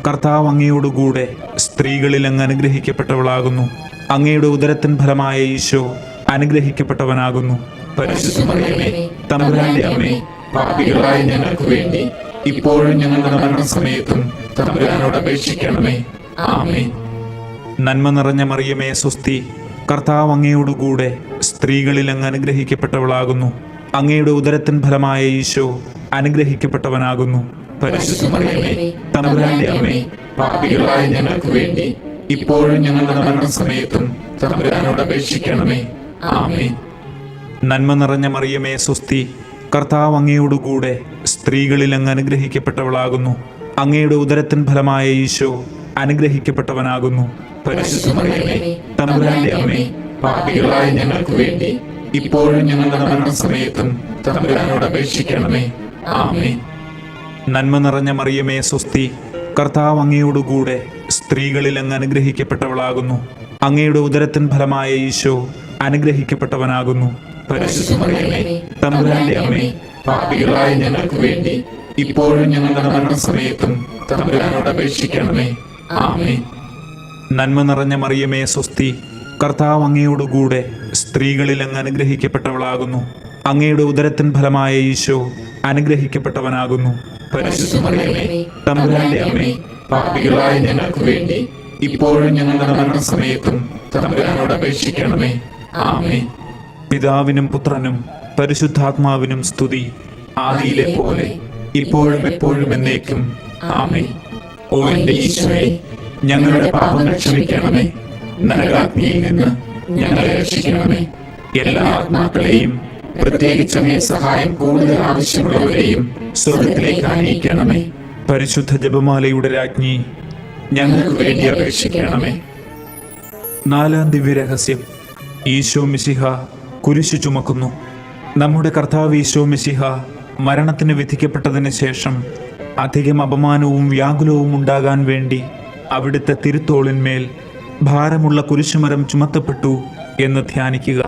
കർത്താവ് അങ്ങയോടുകൂടെ സ്ത്രീകളിൽ അങ്ങ് അനുഗ്രഹിക്കപ്പെട്ടവളാകുന്നു. അങ്ങയുടെ ഉദരത്തിൻ ഫലമായ ഈശോ അനുഗ്രഹിക്കപ്പെട്ടവനാകുന്നു. പരിശുദ്ധ മറിയമേ, തമ്പുരാന്റെ അമ്മേ, പാപികളായ ഞങ്ങൾക്ക് വേണ്ടി ഇപ്പോഴും ഞങ്ങളുടെ മരണസമയത്തും തമ്പുരാനോട് അപേക്ഷിക്കണമേ. ആമേൻ. നന്മ നിറഞ്ഞ മറിയമേ സ്വസ്തി, കർത്താവ് അങ്ങയോടുകൂടെ സ്ത്രീകളിൽ അങ്ങ് അനുഗ്രഹിക്കപ്പെട്ടവളാകുന്നു. അങ്ങയുടെ ഉദരത്തിൻ ഫലമായ ഈശോ അനുഗ്രഹിക്കപ്പെട്ടവനാകുന്നു. പരിശുദ്ധ മറിയമേ, തമ്പുരാന്റെ അമ്മേ, പാപികളായ ഞങ്ങൾക്ക് വേണ്ടി ഇപ്പോഴും ഞങ്ങളുടെ മരണസമയത്തും തമ്പുരാനോട് അപേക്ഷിക്കണമേ. ആമേൻ. നന്മ നിറഞ്ഞ മറിയമേ സ്വസ്തി, കർത്താവ് അങ്ങയോടുകൂടെ സ്ത്രീകളിൽ അങ്ങ് അനുഗ്രഹിക്കപ്പെട്ടവളാകുന്നു. അങ്ങയുടെ ഉദരത്തിൻ ഫലമായ ഈശോ അനുഗ്രഹിക്കപ്പെട്ടവനാകുന്നു. പരിശുദ്ധ മറിയമേ, തമ്പുരാന്റെ അമ്മേ, പാപികളായ ഞങ്ങൾക്ക് വേണ്ടി ഇപ്പോഴും ഞങ്ങളുടെ മരണസമയത്തും തമ്പുരാനോട് അപേക്ഷിക്കണമേ. ആമേൻ. നന്മ നിറഞ്ഞ മറിയമേ സ്വസ്തി, കർത്താവ് അങ്ങയോടുകൂടെ സ്ത്രീകളിൽ അങ്ങ് അനുഗ്രഹിക്കപ്പെട്ടവളാകുന്നു. അങ്ങയുടെ ഉദരത്തിൻ ഫലമായ ഈശോ അനുഗ്രഹിക്കപ്പെട്ടവനാകുന്നു. പരിശുദ്ധ മറിയമേ, തമ്പുരാന്റെ അമ്മേ, പാപികളായ ഞങ്ങൾക്ക് വേണ്ടി ഇപ്പോഴും ഞങ്ങളുടെ മരണസമയത്തും തമ്പുരാനോട് അപേക്ഷിക്കണമേ. ആമേൻ. നന്മ നിറഞ്ഞ മറിയമേ സ്വസ്തി, കർത്താവ് അങ്ങയോടുകൂടെ സ്ത്രീകളിൽ അങ്ങ് അനുഗ്രഹിക്കപ്പെട്ടവളാകുന്നു. അങ്ങയുടെ ഉദരത്തിൻ ഫലമായ ഈശോ അനുഗ്രഹിക്കപ്പെട്ടവനാകുന്നു. പരിശുദ്ധ മറിയമേ, തമ്പുരാന്റെ അമ്മേ, പാപികളായ ഞങ്ങൾക്ക് വേണ്ടി ഇപ്പോഴും ഞങ്ങളുടെ മരണസമയത്തും തമ്പുരാനോട് അപേക്ഷിക്കണമേ. ആമേൻ. പിതാവിനും പുത്രനും പരിശുദ്ധാത്മാവിനും സ്തുതി, ആദിയിലെ പോലെ ഇപ്പോഴും എപ്പോഴും എന്നേക്കും. ആമേൻ. ഓ എന്റെ ഈശോയെ, ഞങ്ങളുടെ പാപങ്ങൾ ക്ഷമിക്കണമേ. നരകാഗ്നിയിൽ നിന്ന് ഞങ്ങളെ രക്ഷിക്കണമേ. എല്ലാ ആത്മാക്കളെയും, പ്രത്യേകിച്ച് അങ്ങേ സഹായം കൂടുതൽ ആവശ്യമുള്ളവരെയും സ്വർഗത്തിലേക്ക് ആനയിക്കണമേ. പരിശുദ്ധ ജപമാലയുടെ രാജ്ഞി, ഞങ്ങൾക്ക് വേണ്ടി അപേക്ഷിക്കണമേ. നാലാം ദിവ്യരഹസ്യം, ഈശോ മിശിഹ കുരിശു ചുമക്കുന്നു. നമ്മുടെ കർത്താവ് ഈശോ മിശിഹ മരണത്തിന് വിധിക്കപ്പെട്ടതിന് ശേഷം അധികം അപമാനവും വ്യാകുലവും ഉണ്ടാകാൻ വേണ്ടി അവിടുത്തെ തിരുത്തോളിന്മേൽ ഭാരമുള്ള കുരിശുമരം ചുമത്തപ്പെട്ടു എന്ന് ധ്യാനിക്കുക.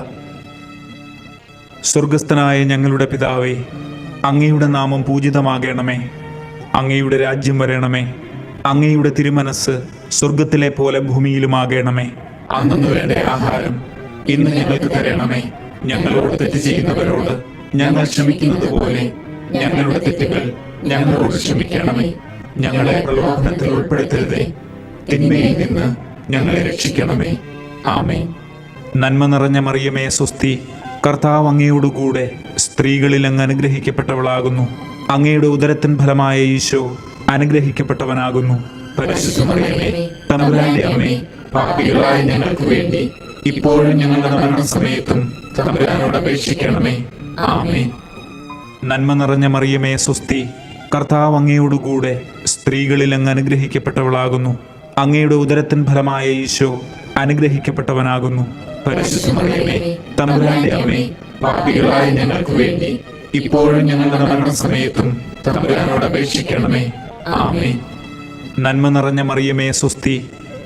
സ്വർഗസ്ഥനായ ഞങ്ങളുടെ പിതാവേ, അങ്ങയുടെ നാമം പൂജിതമാകണമേ. അങ്ങയുടെ രാജ്യം വരണമേ. അങ്ങയുടെ തിരുമനസ് സ്വർഗത്തിലെ പോലെ ഭൂമിയിലുമാകണമേ. അന്നു വേണ്ട ആഹാരം ഇന്ന് ഞങ്ങൾക്ക് തരണമേ. ഞങ്ങളോട് തെറ്റ് ചെയ്യുന്നവരോട് ഞങ്ങൾ ക്ഷമിക്കുന്നത് പോലെ ഞങ്ങളുടെ തെറ്റുകൾ ഞങ്ങളോട് ക്ഷമിക്കണമേ. ഞങ്ങളെ പ്രലോഭനത്തിൽ ഉൾപ്പെടുത്തരുതേ, തിന്മയിൽ നിന്ന് ഞങ്ങളെ രക്ഷിക്കണമേ. ആമേൻ. നന്മ നിറഞ്ഞ മറിയമേ സ്വസ്തി, കർത്താവ് അങ്ങയോടുകൂടെ സ്ത്രീകളിൽ അങ്ങ് അനുഗ്രഹിക്കപ്പെട്ടവളാകുന്നു. അങ്ങയുടെ ഉദരത്തിൻ ഫലമായ ഈശോ അനുഗ്രഹിക്കപ്പെട്ടവനാകുന്നു. പരിശുദ്ധ മറിയമേ, തമ്പുരാന്റെ അമ്മേ, പാപികളായ ഞങ്ങൾക്ക് വേണ്ടി ഇപ്പോഴും ഞങ്ങളുടെ മരണസമയത്തും തമ്പുരാനോട് അപേക്ഷിക്കണമേ. ആമേൻ. നന്മ നിറഞ്ഞ മറിയമേ സ്വസ്തി, കർത്താവ് അങ്ങയോടുകൂടെ സ്ത്രീകളിൽ അങ്ങ് അനുഗ്രഹിക്കപ്പെട്ടവളാകുന്നു. അങ്ങയുടെ ഉദരത്തിൻ ഫലമായ ഈശോ അനുഗ്രഹിക്കപ്പെട്ടവനാകുന്നു. പരിശുദ്ധ മറിയമേ, തമ്പുരാന്റെ അമ്മേ, പാപികളായ ഞങ്ങൾക്ക് വേണ്ടി ഇപ്പോഴും ഞങ്ങളുടെ മരണസമയത്തും തമ്പുരാനോട് അപേക്ഷിക്കണമേ. ആമേൻ. നന്മ നിറഞ്ഞ മറിയമേ സ്വസ്തി,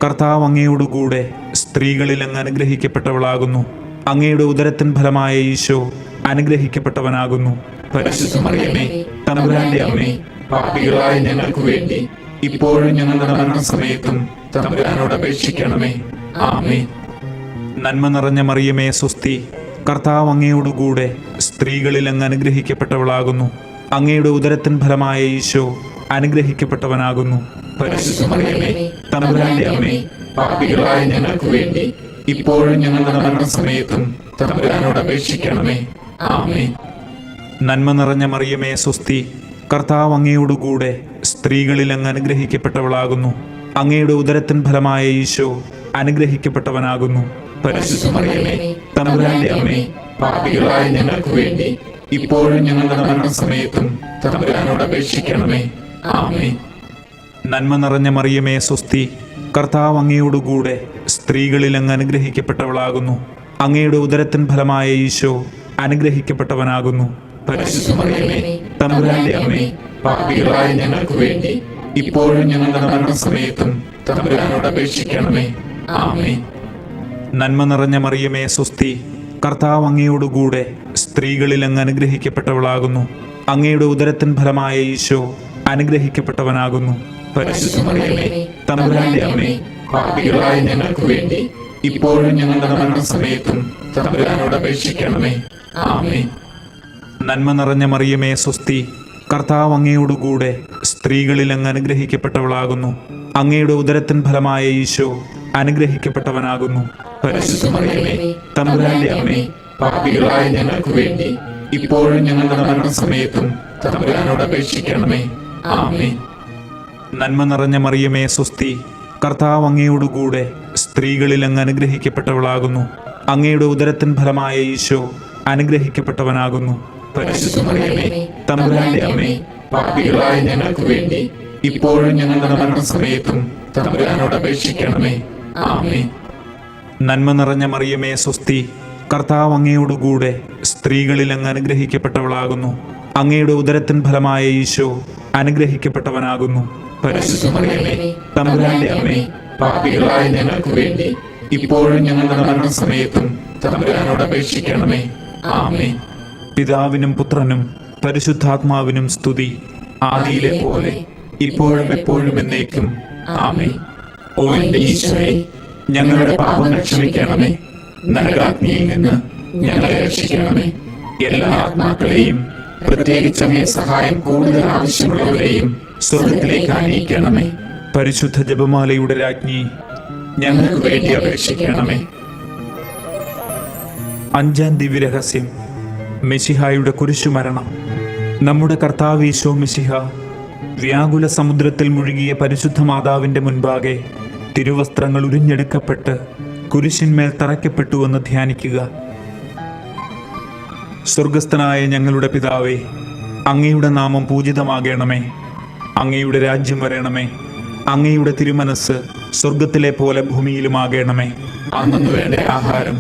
കർത്താവ് അങ്ങയോടുകൂടെ സ്ത്രീകളിൽ അങ്ങ് അനുഗ്രഹിക്കപ്പെട്ടവളാകുന്നു. അങ്ങയുടെ ഉദരത്തിൻ ഫലമായ ഈശോ അനുഗ്രഹിക്കപ്പെട്ടവനാകുന്നു. പരിശുദ്ധ മറിയമേ, തമ്പുരാന്റെ അമ്മേ, പാപികളായ ഞങ്ങൾക്ക് വേണ്ടി ഇപ്പോഴും ഞങ്ങളുടെ മരണസമയത്തും തമ്പുരാനോട് അപേക്ഷിക്കണമേ. ആമേൻ. നന്മ നിറഞ്ഞ മറിയമേ സ്വസ്തി, കർത്താവ് അങ്ങയോടുകൂടെ സ്ത്രീകളിൽ അങ്ങ് അനുഗ്രഹിക്കപ്പെട്ടവളാകുന്നു. അങ്ങയുടെ ഉദരത്തിൻ ഫലമായ ഈശോ അനുഗ്രഹിക്കപ്പെട്ടവനാകുന്നു. പരിശുദ്ധ മറിയമേ, തമ്പുരാന്റെ അമ്മേ, പാപികളായ ഞങ്ങൾക്ക് വേണ്ടി ഇപ്പോഴും ഞങ്ങളുടെ മരണസമയത്തും തമ്പുരാനോട് അപേക്ഷിക്കണമേ. ആമേൻ. നന്മ നിറഞ്ഞ മറിയമേ സ്വസ്തി, കർത്താവ് അങ്ങയോടുകൂടെ സ്ത്രീകളിൽ അങ്ങ് അനുഗ്രഹിക്കപ്പെട്ടവളാകുന്നു. അങ്ങയുടെ ഉദരത്തിൻ ഫലമായ ഈശോ അനുഗ്രഹിക്കപ്പെട്ടവനാകുന്നു. പരിശുദ്ധ മറിയമേ, തമ്പുരാന്റെ അമ്മേ, പാപികളായ ഞങ്ങൾക്ക് വേണ്ടി ഇപ്പോഴും ഞങ്ങളുടെ മരണസമയത്തും തമ്പുരാനോട് അപേക്ഷിക്കണമേ. ആമേൻ. നന്മ നിറഞ്ഞ മറിയമേ സ്വസ്തി, കർത്താവ് അങ്ങയോടുകൂടെ സ്ത്രീകളിൽ അങ്ങ് അനുഗ്രഹിക്കപ്പെട്ടവളാകുന്നു. അങ്ങയുടെ ഉദരത്തിൻ ഫലമായ ഈശോ അനുഗ്രഹിക്കപ്പെട്ടവനാകുന്നു. പരിശുദ്ധ മറിയമേ, തമ്പുരാന്റെ അമ്മേ, പാപികളായ ഞങ്ങൾക്ക് വേണ്ടി ഇപ്പോഴും ഞങ്ങളുടെ മരണസമയത്തും തമ്പുരാനോട് അപേക്ഷിക്കണമേ. ആമേൻ. നന്മ നിറഞ്ഞ മറിയമേ സ്വസ്തി, കർത്താവ് അങ്ങയോടുകൂടെ സ്ത്രീകളിൽ അങ്ങ് അനുഗ്രഹിക്കപ്പെട്ടവളാകുന്നു. അങ്ങയുടെ ഉദരത്തിൻ ഫലമായ ഈശോ അനുഗ്രഹിക്കപ്പെട്ടവനാകുന്നു. പരിശുദ്ധ മറിയമേ, തമ്പുരാന്റെ അമ്മേ, പാപികളായ ഞങ്ങൾക്ക് വേണ്ടി ഇപ്പോഴും ഞങ്ങളുടെ മരണസമയത്തും തമ്പുരാനോട് അപേക്ഷിക്കണമേ. ആമേൻ. നന്മ നിറഞ്ഞ മറിയമേ സ്വസ്തി, കർത്താവ് അങ്ങയോടുകൂടെ സ്ത്രീകളിൽ അങ്ങ് അനുഗ്രഹിക്കപ്പെട്ടവളാകുന്നു. അങ്ങയുടെ ഉദരത്തിൻ ഫലമായ ഈശോ അനുഗ്രഹിക്കപ്പെട്ടവനാകുന്നു. പരിശുദ്ധ മറിയമേ, തമ്പുരാന്റെ അമ്മേ, പാപികളായ ഞങ്ങൾക്ക് വേണ്ടി ഇപ്പോഴും ഞങ്ങളുടെ മരണസമയത്തും തമ്പുരാനോട് അപേക്ഷിക്കണമേ. ആമേൻ. നന്മ നിറഞ്ഞ മറിയമേ സ്വസ്തി, കർത്താവ് അങ്ങയോടുകൂടെ സ്ത്രീകളിൽ അങ്ങ് അനുഗ്രഹിക്കപ്പെട്ടവളാകുന്നു. അങ്ങയുടെ ഉദരത്തിൻ ഫലമായ ഈശോ അനുഗ്രഹിക്കപ്പെട്ടവനാകുന്നു. പരിശുദ്ധ മറിയമേ, തമ്പുരാന്റെ അമ്മേ, പാപികളായ ഞങ്ങൾക്ക് വേണ്ടി ഇപ്പോഴും ഞങ്ങളുടെ മരണസമയത്തും തമ്പുരാനോട് അപേക്ഷിക്കണമേ. ആമേൻ. നന്മ നിറഞ്ഞ മറിയമേ സ്വസ്തി, കർത്താവ് അങ്ങയോടുകൂടെ സ്ത്രീകളിൽ അങ്ങ് അനുഗ്രഹിക്കപ്പെട്ടവളാകുന്നു. അങ്ങയുടെ ഉദരത്തിൻ ഫലമായ ഈശോ അനുഗ്രഹിക്കപ്പെട്ടവനാകുന്നു. പരിശുദ്ധ മറിയമേ, തമ്പുരാന്റെ അമ്മേ, പാപികളായ ഞങ്ങൾക്ക് വേണ്ടി ഇപ്പോഴും ഞങ്ങളുടെ മരണസമയത്തും തമ്പുരാനോട് അപേക്ഷിക്കണമേ. ആമേൻ. പിതാവിനും പുത്രനും പരിശുദ്ധാത്മാവിനും സ്തുതി, ആദിയിലെ പോലെ ഇപ്പോഴും എപ്പോഴും എന്നേക്കും. ആമേൻ. ഓ എന്റെ ഈശോയെ, ഞങ്ങളുടെ പാപങ്ങൾ ക്ഷമിക്കണമേ. നരകാഗ്നിയിൽ നിന്ന് ഞങ്ങളെ രക്ഷിക്കണമേ. എല്ലാ ആത്മാക്കളെയും, പ്രത്യേകിച്ച് അങ്ങേ സഹായം കൂടുതൽ ആവശ്യമുള്ളവരെയും സ്വർഗത്തിലേക്ക് ആനയിക്കണമേ. പരിശുദ്ധ ജപമാലയുടെ രാജ്ഞി, ഞങ്ങൾക്ക് വേണ്ടി അപേക്ഷിക്കണമേ. അഞ്ചാം ദിവ്യരഹസ്യം, മെശിഹായുടെ കുരിശുമരണം. നമ്മുടെ കർത്താവ് ഈശോ മെശിഹ വ്യാകുല സമുദ്രത്തിൽ മുഴുകിയ പരിശുദ്ധ മാതാവിന്റെ മുൻപാകെ തിരുവസ്ത്രങ്ങൾ ഉരിഞ്ഞെടുക്കപ്പെട്ട് കുരിശിന്മേൽ തറയ്ക്കപ്പെട്ടുവെന്ന് ധ്യാനിക്കുക. സ്വർഗസ്ഥനായ ഞങ്ങളുടെ പിതാവേ, അങ്ങയുടെ നാമം പൂജിതമാകണമേ. അങ്ങയുടെ രാജ്യം വരണമേ. അങ്ങയുടെ തിരുമനസ് സ്വർഗത്തിലെ പോലെ ഭൂമിയിലുമാകണമേ. അന്നു വേണ്ട ആഹാരം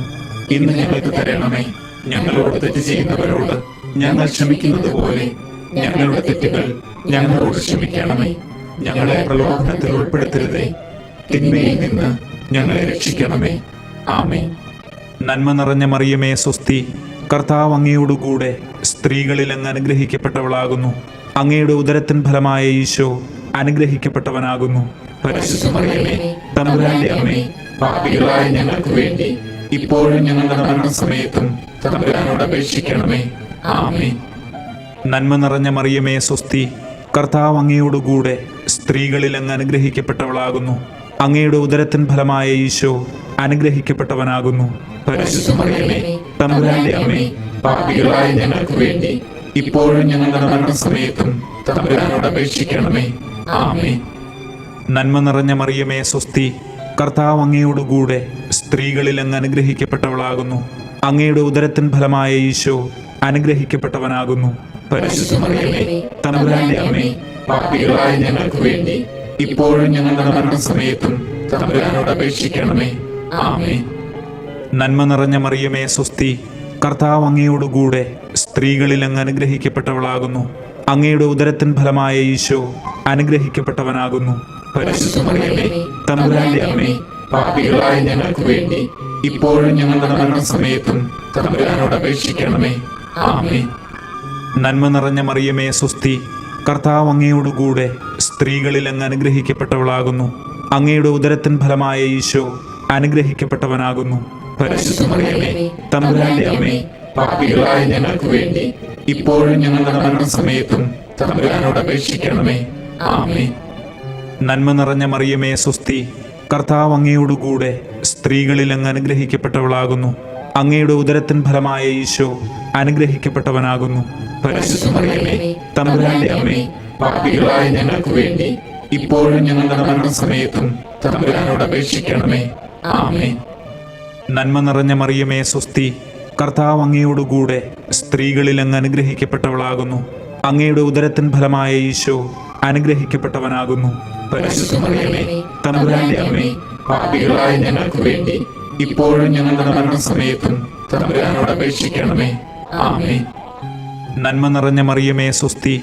ഇന്ന് ഞങ്ങൾക്ക് തരണമേ. ഞങ്ങളോട് തെറ്റ് ചെയ്യുന്നവരോട് ഞങ്ങൾ ക്ഷമിക്കുന്നത് പോലെ ഞങ്ങളുടെ തെറ്റുകൾ ഞങ്ങളോട് ക്ഷമിക്കണമേ. ഞങ്ങളെ പ്രലോഭനത്തിൽ ഉൾപ്പെടുത്തരുതേ, തിന്മയിൽ നിന്ന് ഞങ്ങളെ രക്ഷിക്കണമേ. ആമേൻ. നന്മ നിറഞ്ഞ മറിയമേ സ്വസ്തി, കർത്താവ് അങ്ങയോടുകൂടെ സ്ത്രീകളിൽ അങ്ങ് അനുഗ്രഹിക്കപ്പെട്ടവളാകുന്നു. അങ്ങയുടെ ഉദരത്തിൻ ഫലമായ ഈശോ അനുഗ്രഹിക്കപ്പെട്ടവനാകുന്നു. പരിശുദ്ധ മറിയമേ, തമ്പുരാന്റെ അമ്മേ, പാപികളായ ഞങ്ങൾക്ക് വേണ്ടി ഇപ്പോഴും ഞങ്ങളുടെ മരണസമയത്തും തമ്പുരാനോട് അപേക്ഷിക്കണമേ. ആമേൻ. നന്മ നിറഞ്ഞ മറിയമേ സ്വസ്തി, കർത്താവ് അങ്ങയോടുകൂടെ സ്ത്രീകളിൽ അങ്ങ് അനുഗ്രഹിക്കപ്പെട്ടവളാകുന്നു. അങ്ങയുടെ ഉദരത്തിൻ ഫലമായ ഈശോ അനുഗ്രഹിക്കപ്പെട്ടവനാകുന്നു. പരിശുദ്ധ മറിയമേ, തമ്പുരാന്റെ അമ്മേ, പാപികളായ ഞങ്ങൾക്ക് വേണ്ടി ഇപ്പോഴും ഞങ്ങളുടെ മരണസമയത്തും തമ്പുരാനോട് അപേക്ഷിക്കണമേ. ആമേൻ. നന്മ നിറഞ്ഞ മറിയമേ സ്വസ്തി, കർത്താവ് അങ്ങയോടുകൂടെ സ്ത്രീകളിൽ അങ്ങ് അനുഗ്രഹിക്കപ്പെട്ടവളാകുന്നു. അങ്ങയുടെ ഉദരത്തിൻ ഫലമായ ഈശോ അനുഗ്രഹിക്കപ്പെട്ടവനാകുന്നു. പരിശുദ്ധ മറിയമേ, തമ്പുരാന്റെ അമ്മേ, പാപികളായ ഞങ്ങൾക്ക് വേണ്ടി ഇപ്പോഴും ഞങ്ങളുടെ മരണസമയത്തും തമ്പുരാനോട് അപേക്ഷിക്കണമേ. ആമേൻ. നന്മ നിറഞ്ഞ മറിയമേ സ്വസ്തി, കർത്താവ് അങ്ങയോടുകൂടെ സ്ത്രീകളിൽ അങ്ങ് അനുഗ്രഹിക്കപ്പെട്ടവളാകുന്നു. അങ്ങയുടെ ഉദരത്തിൻ ഫലമായ ഈശോ അനുഗ്രഹിക്കപ്പെട്ടവനാകുന്നു. പരിശുദ്ധ മറിയമേ, തമ്പുരാന്റെ അമ്മേ, പാപികളായ ഞങ്ങൾക്ക് വേണ്ടി ഇപ്പോഴും ഞങ്ങളുടെ മരണസമയത്തും തമ്പുരാനോട് അപേക്ഷിക്കണമേ. ആമേൻ. നന്മ നിറഞ്ഞ മറിയമേ സ്വസ്തി, കർത്താവ് അങ്ങയോടുകൂടെ സ്ത്രീകളിൽ അങ്ങ് അനുഗ്രഹിക്കപ്പെട്ടവളാകുന്നു. അങ്ങയുടെ ഉദരത്തിൻ ഫലമായ ഈശോ അനുഗ്രഹിക്കപ്പെട്ടവനാകുന്നു. പരിശുദ്ധ മറിയമേ, തമ്പുരാന്റെ അമ്മേ, പാപികളായ ഞങ്ങൾക്ക് വേണ്ടി ഇപ്പോഴും ഞങ്ങളുടെ മരണസമയത്തും തമ്പുരാനോട് അപേക്ഷിക്കണമേ. ആമേൻ. നന്മ നിറഞ്ഞ മറിയമേ സ്വസ്തി, കർത്താവ് അങ്ങയോടുകൂടെ സ്ത്രീകളിൽ അങ്ങ് അനുഗ്രഹിക്കപ്പെട്ടവളാകുന്നു. അങ്ങയുടെ ഉദരത്തിൻ ഫലമായ ഈശോ അനുഗ്രഹിക്കപ്പെട്ടവനാകുന്നു. പരിശുദ്ധ മറിയമേ, തമ്പുരാന്റെ അമ്മേ, പാപികളായ ഞങ്ങൾക്ക് വേണ്ടി ഇപ്പോഴും ഞങ്ങളുടെ മരണസമയത്തും തമ്പുരാനോട് അപേക്ഷിക്കണമേ. ആമേൻ. നന്മ നിറഞ്ഞ മറിയമേ സ്വസ്തി, കർത്താവ് അങ്ങയോടുകൂടെ സ്ത്രീകളിൽ അങ്ങ് അനുഗ്രഹിക്കപ്പെട്ടവളാകുന്നു. അങ്ങയുടെ ഉദരത്തിൻ ഫലമായ ഈശോ അനുഗ്രഹിക്കപ്പെട്ടവനാകുന്നു. പരിശുദ്ധ മറിയമേ, തമ്പുരാന്റെ അമ്മേ, പാപികളായ ഞങ്ങൾക്ക് വേണ്ടി ഇപ്പോഴും ഞങ്ങളുടെ മരണസമയത്തും തമ്പുരാനോട് അപേക്ഷിക്കണമേ. ആമേൻ. നന്മ നിറഞ്ഞ മറിയമേ സ്വസ്തി,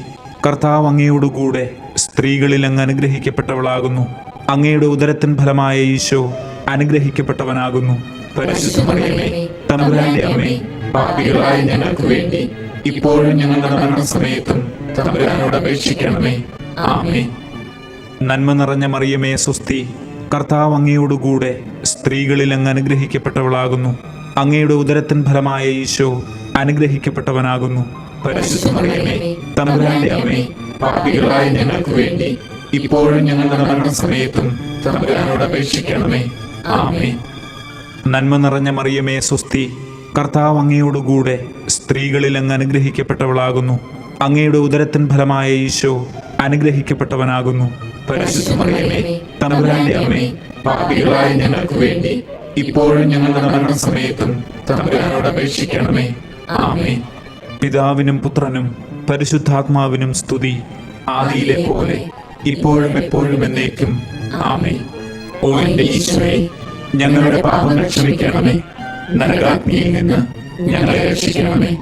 കർത്താവ് അങ്ങയോടുകൂടെ സ്ത്രീകളിൽ അങ്ങ് അനുഗ്രഹിക്കപ്പെട്ടവളാകുന്നു. അങ്ങയുടെ ഉദരത്തിൻ ഫലമായ ഈശോ അനുഗ്രഹിക്കപ്പെട്ടവനാകുന്നു. പരിശുദ്ധ മറിയമേ, തമ്പുരാന്റെ അമ്മേ, പാപികളായ ഞങ്ങൾക്ക് വേണ്ടി ഇപ്പോഴും ഞങ്ങളുടെ മരണസമയത്തും തമ്പുരാനോട് അപേക്ഷിക്കണമേ. ആമേൻ. നന്മ നിറഞ്ഞ മറിയമേ സ്വസ്തി, കർത്താവ് അങ്ങയോടുകൂടെ സ്ത്രീകളിൽ അങ്ങ് അനുഗ്രഹിക്കപ്പെട്ടവളാകുന്നു. അങ്ങയുടെ ഉദരത്തിൻ ഫലമായ ഈശോ അനുഗ്രഹിക്കപ്പെട്ടവനാകുന്നു. പരിശുദ്ധ മറിയമേ, തമ്പുരാന്റെ അമ്മേ, പാപികളായ ഞങ്ങൾക്ക് വേണ്ടി ഇപ്പോഴും ഞങ്ങളുടെ മരണസമയത്തും തമ്പുരാനോട് അപേക്ഷിക്കണമേ. ആമേൻ. നന്മ നിറഞ്ഞ മറിയമേ സ്വസ്തി, കർത്താവ് അങ്ങയോടുകൂടെ സ്ത്രീകളിൽ അങ്ങ് അനുഗ്രഹിക്കപ്പെട്ടവളാകുന്നു. അങ്ങയുടെ ഉദരത്തിൻ ഫലമായ ഈശോ അനുഗ്രഹിക്കപ്പെട്ടവനാകുന്നു. പരിശുദ്ധ മറിയമേ, തമ്പുരാന്റെ അമ്മേ, പാപികളായ ഞങ്ങൾക്ക് വേണ്ടി ഇപ്പോഴും ഞങ്ങളുടെ മരണസമയത്തും തമ്പുരാനോട് അപേക്ഷിക്കണമേ. ആമേൻ. പിതാവിനും പുത്രനും പരിശുദ്ധാത്മാവിനും സ്തുതി, ആദിയിലെ പോലെ ഇപ്പോഴും എപ്പോഴും എന്നേക്കും. ആമേൻ. ഓ എന്റെ ഈശോയെ, ഞങ്ങളുടെ പാപങ്ങൾ ക്ഷമിക്കണമേ. നരകാഗ്നിയിൽ നിന്ന് ഞങ്ങളെ രക്ഷിക്കണമേ.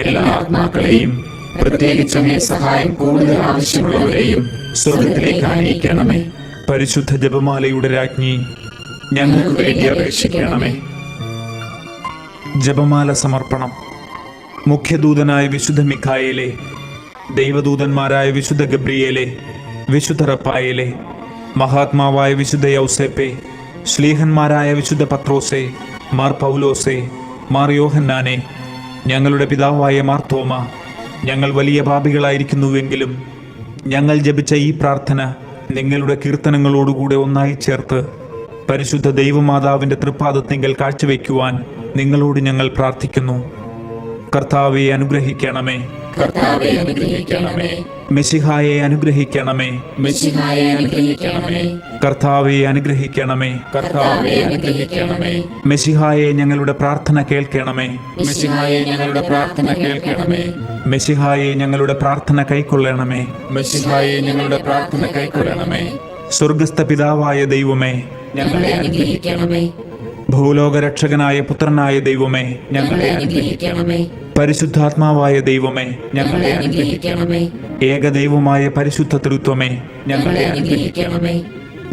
എല്ലാ ആത്മാക്കളെയും, പ്രത്യേകിച്ച് അങ്ങേ സഹായം കൂടുതൽ ആവശ്യമുള്ളവരെയും സ്വർഗത്തിലേക്ക് ആനയിക്കണമേ. പരിശുദ്ധ ജപമാലയുടെ രാജ്ഞി, ഞങ്ങൾക്ക് വേണ്ടി അപേക്ഷിക്കണമേ. ജപമാല സമർപ്പണം. മുഖ്യദൂതനായ വിശുദ്ധ മിഖായേലെ, ദൈവദൂതന്മാരായ വിശുദ്ധ ഗബ്രിയേലെ, വിശുദ്ധ റഫായേലെ, മഹാത്മാവായ വിശുദ്ധ യൗസേപ്പെ, ശ്ലീഹന്മാരായ വിശുദ്ധ പത്രോസെ, മാർ പൗലോസെ, മാർ യോഹന്നാനെ, ഞങ്ങളുടെ പിതാവായ മാർ തോമ, ഞങ്ങൾ വലിയ പാപികളായിരിക്കുന്നുവെങ്കിലും ഞങ്ങൾ ജപിച്ച ഈ പ്രാർത്ഥന നിങ്ങളുടെ കീർത്തനങ്ങളോടുകൂടെ ഒന്നായി ചേർത്ത് പരിശുദ്ധ ദൈവമാതാവിൻ്റെ തൃപ്പാദത്തിങ്കൽ കാഴ്ചവെക്കുവാൻ നിങ്ങളോട് ഞങ്ങൾ പ്രാർത്ഥിക്കുന്നു. കർത്താവെ അനുഗ്രഹിക്കണമേ. കർത്താവേ അനുഗ്രഹിക്കണമേ. മെശിഹായെ അനുഗ്രഹിക്കണമേ. മെശിഹായെ അനുഗ്രഹിക്കണമേ. കർത്താവെ അനുഗ്രഹിക്കണമേ. കർത്താവേ അനുഗ്രഹിക്കണമേ. മെശിഹായെ ഞങ്ങളുടെ പ്രാർത്ഥന കേൾക്കണമേ. മെശിഹായെ ഞങ്ങളുടെ പ്രാർത്ഥന കേൾക്കണമേ. മെശിഹായെ ഞങ്ങളുടെ പ്രാർത്ഥന കൈക്കൊള്ളണമേ. മെശിഹായെ ഞങ്ങളുടെ പ്രാർത്ഥന കൈക്കൊള്ളണമേ. സ്വർഗസ്ഥ പിതാവായ ദൈവമേ, ഞങ്ങളെ അനുഗ്രഹിക്കണമേ. ഭൂലോകരക്ഷകനായ പുത്രനായ ദൈവമേ, ഞങ്ങളെ അനുഗ്രഹിക്കണമേ. പരിശുദ്ധാത്മാവായ ദൈവമേ, ഞങ്ങളെ അനുഗ്രഹിക്കണമേ. ഏകദൈവമായ പരിശുദ്ധ തൃത്വമേ, ഞങ്ങളെ അനുഗ്രഹിക്കണമേ.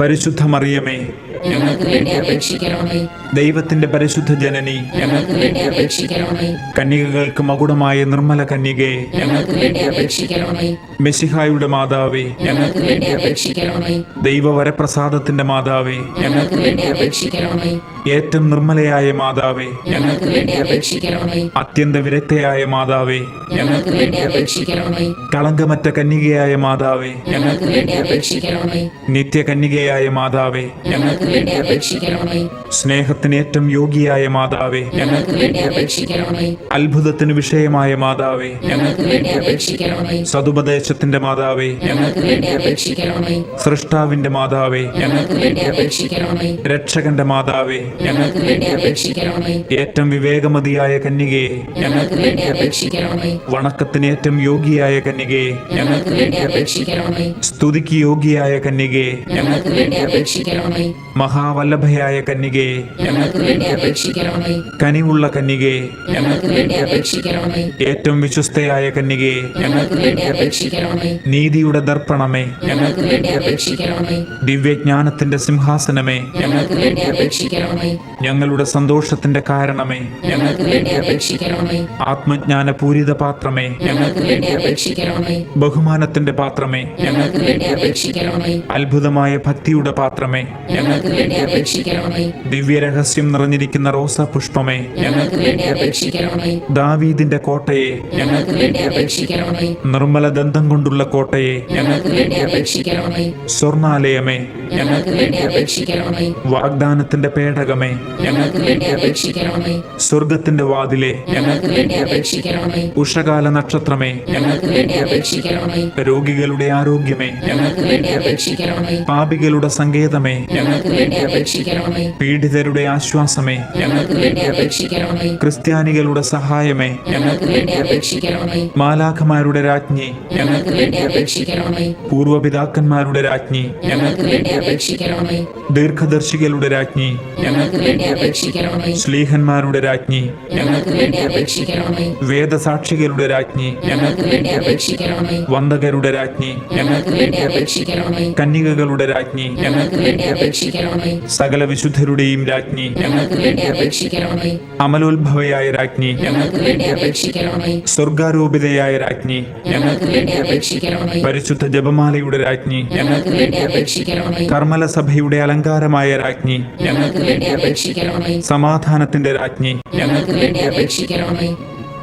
പരിശുദ്ധ മറിയമേ, ഞങ്ങൾക്ക് വേണ്ടി അപേക്ഷിക്കണമേ. ദൈവത്തിന്റെ പരിശുദ്ധ ജനനി, ഞങ്ങൾക്ക് വേണ്ടി അപേക്ഷിക്കണമേ. കന്യകകൾക്ക് മകുടമായ നിർമ്മല കന്യകേ, ഞങ്ങൾക്ക് വേണ്ടി അപേക്ഷിക്കണമേ. മെശിഹായുടെ മാതാവേ, ഞങ്ങൾക്ക് വേണ്ടി അപേക്ഷിക്കണമേ. ദൈവവരപ്രസാദത്തിന്റെ മാതാവേ, ഞങ്ങൾക്ക് വേണ്ടി അപേക്ഷിക്കണമേ. ഏറ്റവും നിർമ്മലയായ മാതാവേ, ഞങ്ങൾക്ക് വേണ്ടി അപേക്ഷിക്കണമേ. അത്യന്ത വിരക്തയായ മാതാവേ, ഞങ്ങൾക്ക് വേണ്ടി അപേക്ഷിക്കണമേ. കളങ്കമറ്റ കന്യകയായ മാതാവേ, ഞങ്ങൾക്ക് വേണ്ടി അപേക്ഷിക്കണമേ. നിത്യകന്യകയായ മാതാവേ, ഞങ്ങൾക്ക് വേണ്ടി അപേക്ഷിക്കണമേ. സ്നേഹത്തിന് ഏറ്റവും യോഗ്യയായ മാതാവേ, ഞങ്ങൾക്ക് വേണ്ടി അപേക്ഷിക്കണമേ. അത്ഭുതത്തിന് വിഷയമായ മാതാവേ, ഞങ്ങൾക്ക് വേണ്ടി അപേക്ഷിക്കണമേ. സതുപദേശത്തിന്റെ മാതാവേ, ഞങ്ങൾക്ക് വേണ്ടി അപേക്ഷിക്കണമേ. സൃഷ്ടാവിന്റെ മാതാവേ, ഞങ്ങൾക്ക് വേണ്ടി അപേക്ഷിക്കണമേ. രക്ഷകന്റെ മാതാവേ, ഞങ്ങൾക്ക് വേണ്ടി അപേക്ഷിക്കണമേ. ഏറ്റവും വിവേകമതിയായ കന്യകയെ, ഞങ്ങൾക്ക് വേണ്ടി അപേക്ഷിക്കണമേ. വണക്കത്തിന് ഏറ്റവും യോഗ്യയായ കന്യകയെ, ഞങ്ങൾക്ക് വേണ്ടി അപേക്ഷിക്കണമേ. സ്തുതിക്ക് യോഗ്യയായ കന്യകയെ, ഞങ്ങൾക്ക് വേണ്ടി അപേക്ഷിക്കണമേ. മഹാവല്ലഭയായ കന്യകയെ, ഞങ്ങൾക്ക് വേണ്ടി അപേക്ഷിക്കണമേ. കനിവുള്ള കന്യകയെ, ഞങ്ങൾക്ക് വേണ്ടി അപേക്ഷിക്കണമേ. ഏറ്റവും വിശ്വസ്തയായ കന്യകയെ, ഞങ്ങൾക്ക് വേണ്ടി അപേക്ഷിക്കണമേ. നീതിയുടെ ദർപ്പണമേ, ഞങ്ങൾക്ക് വേണ്ടി അപേക്ഷിക്കണമേ. ദിവ്യജ്ഞാനത്തിന്റെ സിംഹാസനമേ, ഞങ്ങൾക്ക് വേണ്ടി അപേക്ഷിക്കണമേ. ഞങ്ങളുടെ സന്തോഷത്തിന്റെ കാരണമേ, ഞങ്ങൾക്ക് വേണ്ടി അപേക്ഷിക്കണമേ. ആത്മജ്ഞാന പൂരിത പാത്രമേ, ഞങ്ങൾക്ക് വേണ്ടി അപേക്ഷിക്കണമേ. ബഹുമാനത്തിന്റെ പാത്രമേ, ഞങ്ങൾക്ക് വേണ്ടി അപേക്ഷിക്കണമേ. അത്ഭുതമായ ഭക്തിയുടെ പാത്രമേ, ഞങ്ങൾക്ക് വേണ്ടി അപേക്ഷിക്കണമേ. ദിവ്യരഹസ്യം നിറഞ്ഞിരിക്കുന്ന റോസാ പുഷ്പമേ, ഞങ്ങൾക്ക് വേണ്ടി അപേക്ഷിക്കണമേ. ദാവീദിന്റെ കോട്ടയെ, ഞങ്ങൾക്ക് വേണ്ടി അപേക്ഷിക്കണമേ. നിർമ്മല ദന്തം കൊണ്ടുള്ള കോട്ടയെ, ഞങ്ങൾക്ക് വേണ്ടി അപേക്ഷിക്കണമേ. സ്വർണാലയമേ, ഞങ്ങൾക്ക് വേണ്ടി അപേക്ഷിക്കണമേ. വാഗ്ദാനത്തിന്റെ പേടകമേ, ഞങ്ങൾക്ക് വേണ്ടി അപേക്ഷിക്കണമേ. സ്വർഗത്തിന്റെ വാതിലെ, ഞങ്ങൾക്ക് വേണ്ടി അപേക്ഷിക്കണമേ. ഉഷകാല നക്ഷത്രമേ, ഞങ്ങൾക്ക് വേണ്ടി അപേക്ഷിക്കണമേ. രോഗികളുടെ ആരോഗ്യമേ, ഞങ്ങൾക്ക് വേണ്ടി അപേക്ഷിക്കണമേ. പാപികളുടെ സങ്കേതമേ, ഞങ്ങൾക്ക് വേണ്ടി അപേക്ഷിക്കണമേ. പീഡിതരുടെ ആശ്വാസമേ, ഞങ്ങൾക്ക് വേണ്ടി അപേക്ഷിക്കണമേ. ക്രിസ്ത്യാനികളുടെ സഹായമേ, ഞങ്ങൾക്ക് വേണ്ടി അപേക്ഷിക്കണമേ. മാലാഖമാരുടെ രാജ്ഞി, ഞങ്ങൾക്ക് വേണ്ടി അപേക്ഷിക്കണമേ. പൂർവപിതാക്കന്മാരുടെ രാജ്ഞി, ഞങ്ങൾക്ക് വേണ്ടി അപേക്ഷിക്കണമേ. ദീർഘദർശികളുടെ രാജ്ഞി, ഞങ്ങൾക്ക് വേണ്ടി അപേക്ഷിക്കണമേ. ശ്ലീഹന്മാരുടെ രാജ്ഞി, ഞങ്ങൾക്ക് വേണ്ടി അപേക്ഷിക്കണമേ. വേദസാക്ഷികളുടെ രാജ്ഞി, ഞങ്ങൾക്ക് വേണ്ടി അപേക്ഷിക്കണമേ. വന്ദകരുടെ രാജ്ഞി, ഞങ്ങൾക്ക് വേണ്ടി അപേക്ഷിക്കണമേ. കന്യകകളുടെ രാജ്ഞി, ഞങ്ങൾക്ക് വേണ്ടി അപേക്ഷിക്കണമേ. സകല വിശുദ്ധരുടെയും രാജ്ഞി, ഞങ്ങൾക്ക് വേണ്ടി അപേക്ഷിക്കണമേ. അമലോത്ഭവയായ രാജ്ഞി, ഞങ്ങൾക്ക് വേണ്ടി അപേക്ഷിക്കണമേ. സ്വർഗാരോപിതയായ രാജ്ഞി, ഞങ്ങൾക്ക് വേണ്ടി അപേക്ഷിക്കണമേ. പരിശുദ്ധ ജപമാലയുടെ രാജ്ഞി, ഞങ്ങൾക്ക് വേണ്ടി അപേക്ഷിക്കണമേ. കർമ്മല സഭയുടെ അലങ്കാരമായ രാജ്ഞി, ഞങ്ങൾക്ക് വേണ്ടി അപേക്ഷിക്കണമേ. സമാധാനത്തിന്റെ രാജ്ഞി, ഞങ്ങൾക്ക് വേണ്ടി അപേക്ഷിക്കണമേ.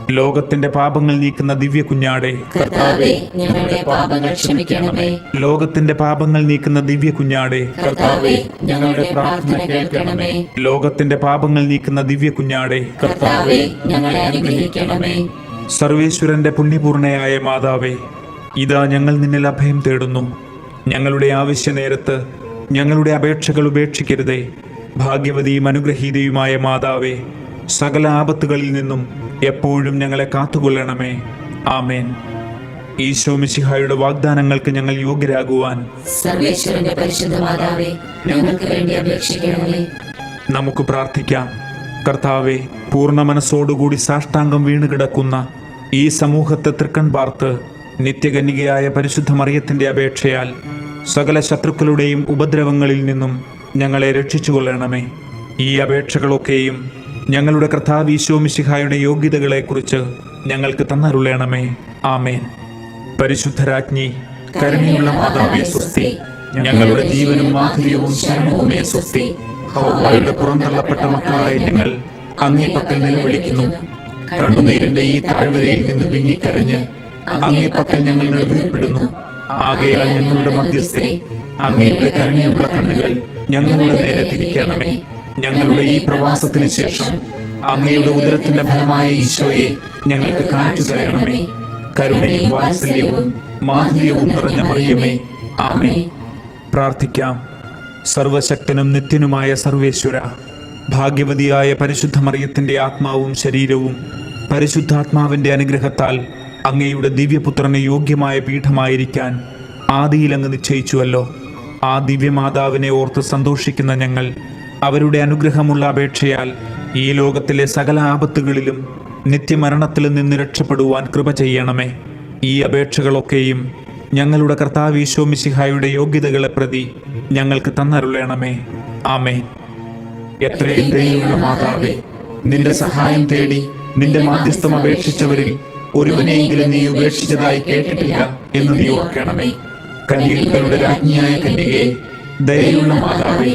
ലോകത്തിന്റെ പാപങ്ങൾ നീക്കുന്ന ദിവ്യ കുഞ്ഞാടേ, കർത്താവേ, ഞങ്ങളുടെ പാപങ്ങൾ ക്ഷമിക്കണമേ. ലോകത്തിന്റെ പാപങ്ങൾ നീക്കുന്ന ദിവ്യ കുഞ്ഞാടേ, കർത്താവേ, ഞങ്ങളുടെ പ്രാർത്ഥന കേൾക്കണമേ. ലോകത്തിന്റെ പാപങ്ങൾ നീക്കുന്ന ദിവ്യ കുഞ്ഞാടേ, കർത്താവേ, ഞങ്ങളെ അനുഗ്രഹിക്കണമേ. സർവേശ്വരന്റെ പുണ്യപൂർണയായ മാതാവേ, ഇതാ ഞങ്ങൾ നിന്നിൽ അഭയം തേടുന്നു. ഞങ്ങളുടെ ആവശ്യ നേരത്ത് ഞങ്ങളുടെ അപേക്ഷകൾ ഉപേക്ഷിക്കരുതേ. ഭാഗ്യവതിയും അനുഗ്രഹീതയുമായ മാതാവേ, സകല ആപത്തുകളിൽ നിന്നും എപ്പോഴും ഞങ്ങളെ കാത്തുകൊള്ളണമേ. ആമേൻ. ഈശോ മിശിഹായുടെ വാഗ്ദാനങ്ങൾക്ക് ഞങ്ങൾ യോഗ്യരാകുവാൻ സർവേശ്വരന്റെ പരിശുദ്ധ മാതാവേ, ഞങ്ങൾക്ക് വേണ്ടി അപേക്ഷിക്കണമേ. നമുക്ക് പ്രാർത്ഥിക്കാം. കർത്താവെ, പൂർണ്ണ മനസ്സോടുകൂടി സാഷ്ടാംഗം വീണുകിടക്കുന്ന ഈ സമൂഹത്തെ തൃക്കൺ പാർത്ത് നിത്യകന്യകയായ പരിശുദ്ധ മറിയത്തിന്റെ അപേക്ഷയാൽ സകല ശത്രുക്കളുടെയും ഉപദ്രവങ്ങളിൽ നിന്നും ഞങ്ങളെ രക്ഷിച്ചുകൊള്ളണമേ. ഈ അപേക്ഷകളൊക്കെയും ഞങ്ങളുടെ കർത്താവ് ഈശോ മിശിഹായുടെ യോഗ്യതകളെക്കുറിച്ച് ഞങ്ങൾക്ക് തന്നരുളണമേ. ആമേൻ. പരിശുദ്ധരാജ്ഞി, കരുണയുള്ള മാതാവേ സ്വസ്തി. ഞങ്ങളുടെ ജീവനും മാധുര്യവും ശരണവുമേ സ്വസ്തി. ഹവ്വായുടെ പുറന്തള്ളപ്പെട്ട മക്കളായ ഞങ്ങൾ അങ്ങേ പക്കൽ നിലവിളിക്കുന്നു. കണ്ണുനീരിന്റെ ഈ താഴ്വരയിൽ നിന്ന് വിങ്ങിക്കരഞ്ഞ് അങ്ങേ പക്കൽ ഞങ്ങൾ നിലവിളിപ്പെടുന്നു. ആകയാൽ ഞങ്ങളുടെ മധ്യസ്ഥെ, അങ്ങയുടെ കരുണയുള്ള കണ്ണുകൾ ഞങ്ങളുടെ നേരെ തിരിക്കണമേ. ഞങ്ങളുടെ ഈ പ്രവാസത്തിന് ശേഷം അങ്ങയുടെ ഉദരത്തിന്റെ ഫലമായ ഈശോയെ ഞങ്ങൾക്ക് കാണിച്ചു തരണമേ. കരുണയും വാത്സല്യവും മാധുര്യവും നിറഞ്ഞ മറിയമേ, ആമേൻ. പ്രാർത്ഥിക്കാം. സർവശക്തനും നിത്യനുമായ സർവേശ്വര, ഭാഗ്യവതിയായ പരിശുദ്ധ മറിയത്തിന്റെ ആത്മാവും ശരീരവും പരിശുദ്ധാത്മാവിന്റെ അനുഗ്രഹത്താൽ അങ്ങയുടെ ദിവ്യപുത്രന് യോഗ്യമായ പീഠമായിരിക്കാൻ ആദിയിൽ അങ്ങ് നിശ്ചയിച്ചുവല്ലോ. ആ ദിവ്യമാതാവിനെ ഓർത്ത് സന്തോഷിക്കുന്ന ഞങ്ങൾ അവരുടെ അനുഗ്രഹമുള്ള അപേക്ഷയാൽ ഈ ലോകത്തിലെ സകല ആപത്തുകളിലും നിത്യമരണത്തിലും നിന്ന് രക്ഷപ്പെടുവാൻ കൃപ ചെയ്യണമേ. ഈ അപേക്ഷകളൊക്കെയും ഞങ്ങളുടെ കർത്താവ് ഈശോ മിശിഹായുടെ യോഗ്യതകളെ പ്രതി ഞങ്ങൾക്ക് തന്നരുളണമേ. ആമേൻ. എത്രയും ദയയുള്ള മാതാവേ, നിന്റെ സഹായം തേടി നിന്റെ മാധ്യസ്ഥം അപേക്ഷിച്ചവരിൽ ഒരുവനെയെങ്കിലും നീ ഉപേക്ഷിച്ചതായി കേട്ടിട്ടില്ല എന്ന് നീ ഓർക്കണമേ. കന്യകകളുടെ രാജ്ഞിയായ കന്യകയെ, ദയയുള്ള മാതാവേ,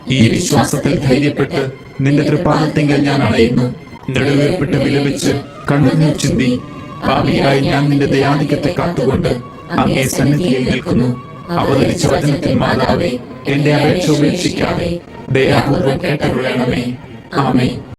ഈ വിശ്വാസത്തിൽ ധൈര്യപ്പെട്ട് നിന്റെ തൃപ്പാദത്തെങ്കിൽ ഞാൻ അണയുന്നു. നെടുവേർപ്പെട്ട് വിലപിച്ച് കണ്ണുനീർ ചിന്തി പാപിയായി ഞാൻ നിന്റെ ദയാധിക്യത്തെ കാത്തുകൊണ്ട് അങ്ങേ സന്നിധിയിൽ നിൽക്കുന്നു. അവതരിച്ച വചനത്തിൽ മാതാവേ, എന്റെ അപേക്ഷ ഉപേക്ഷിക്കാതെ ദയാപൂർവം കേട്ടരുളണമേ. ആമേൻ.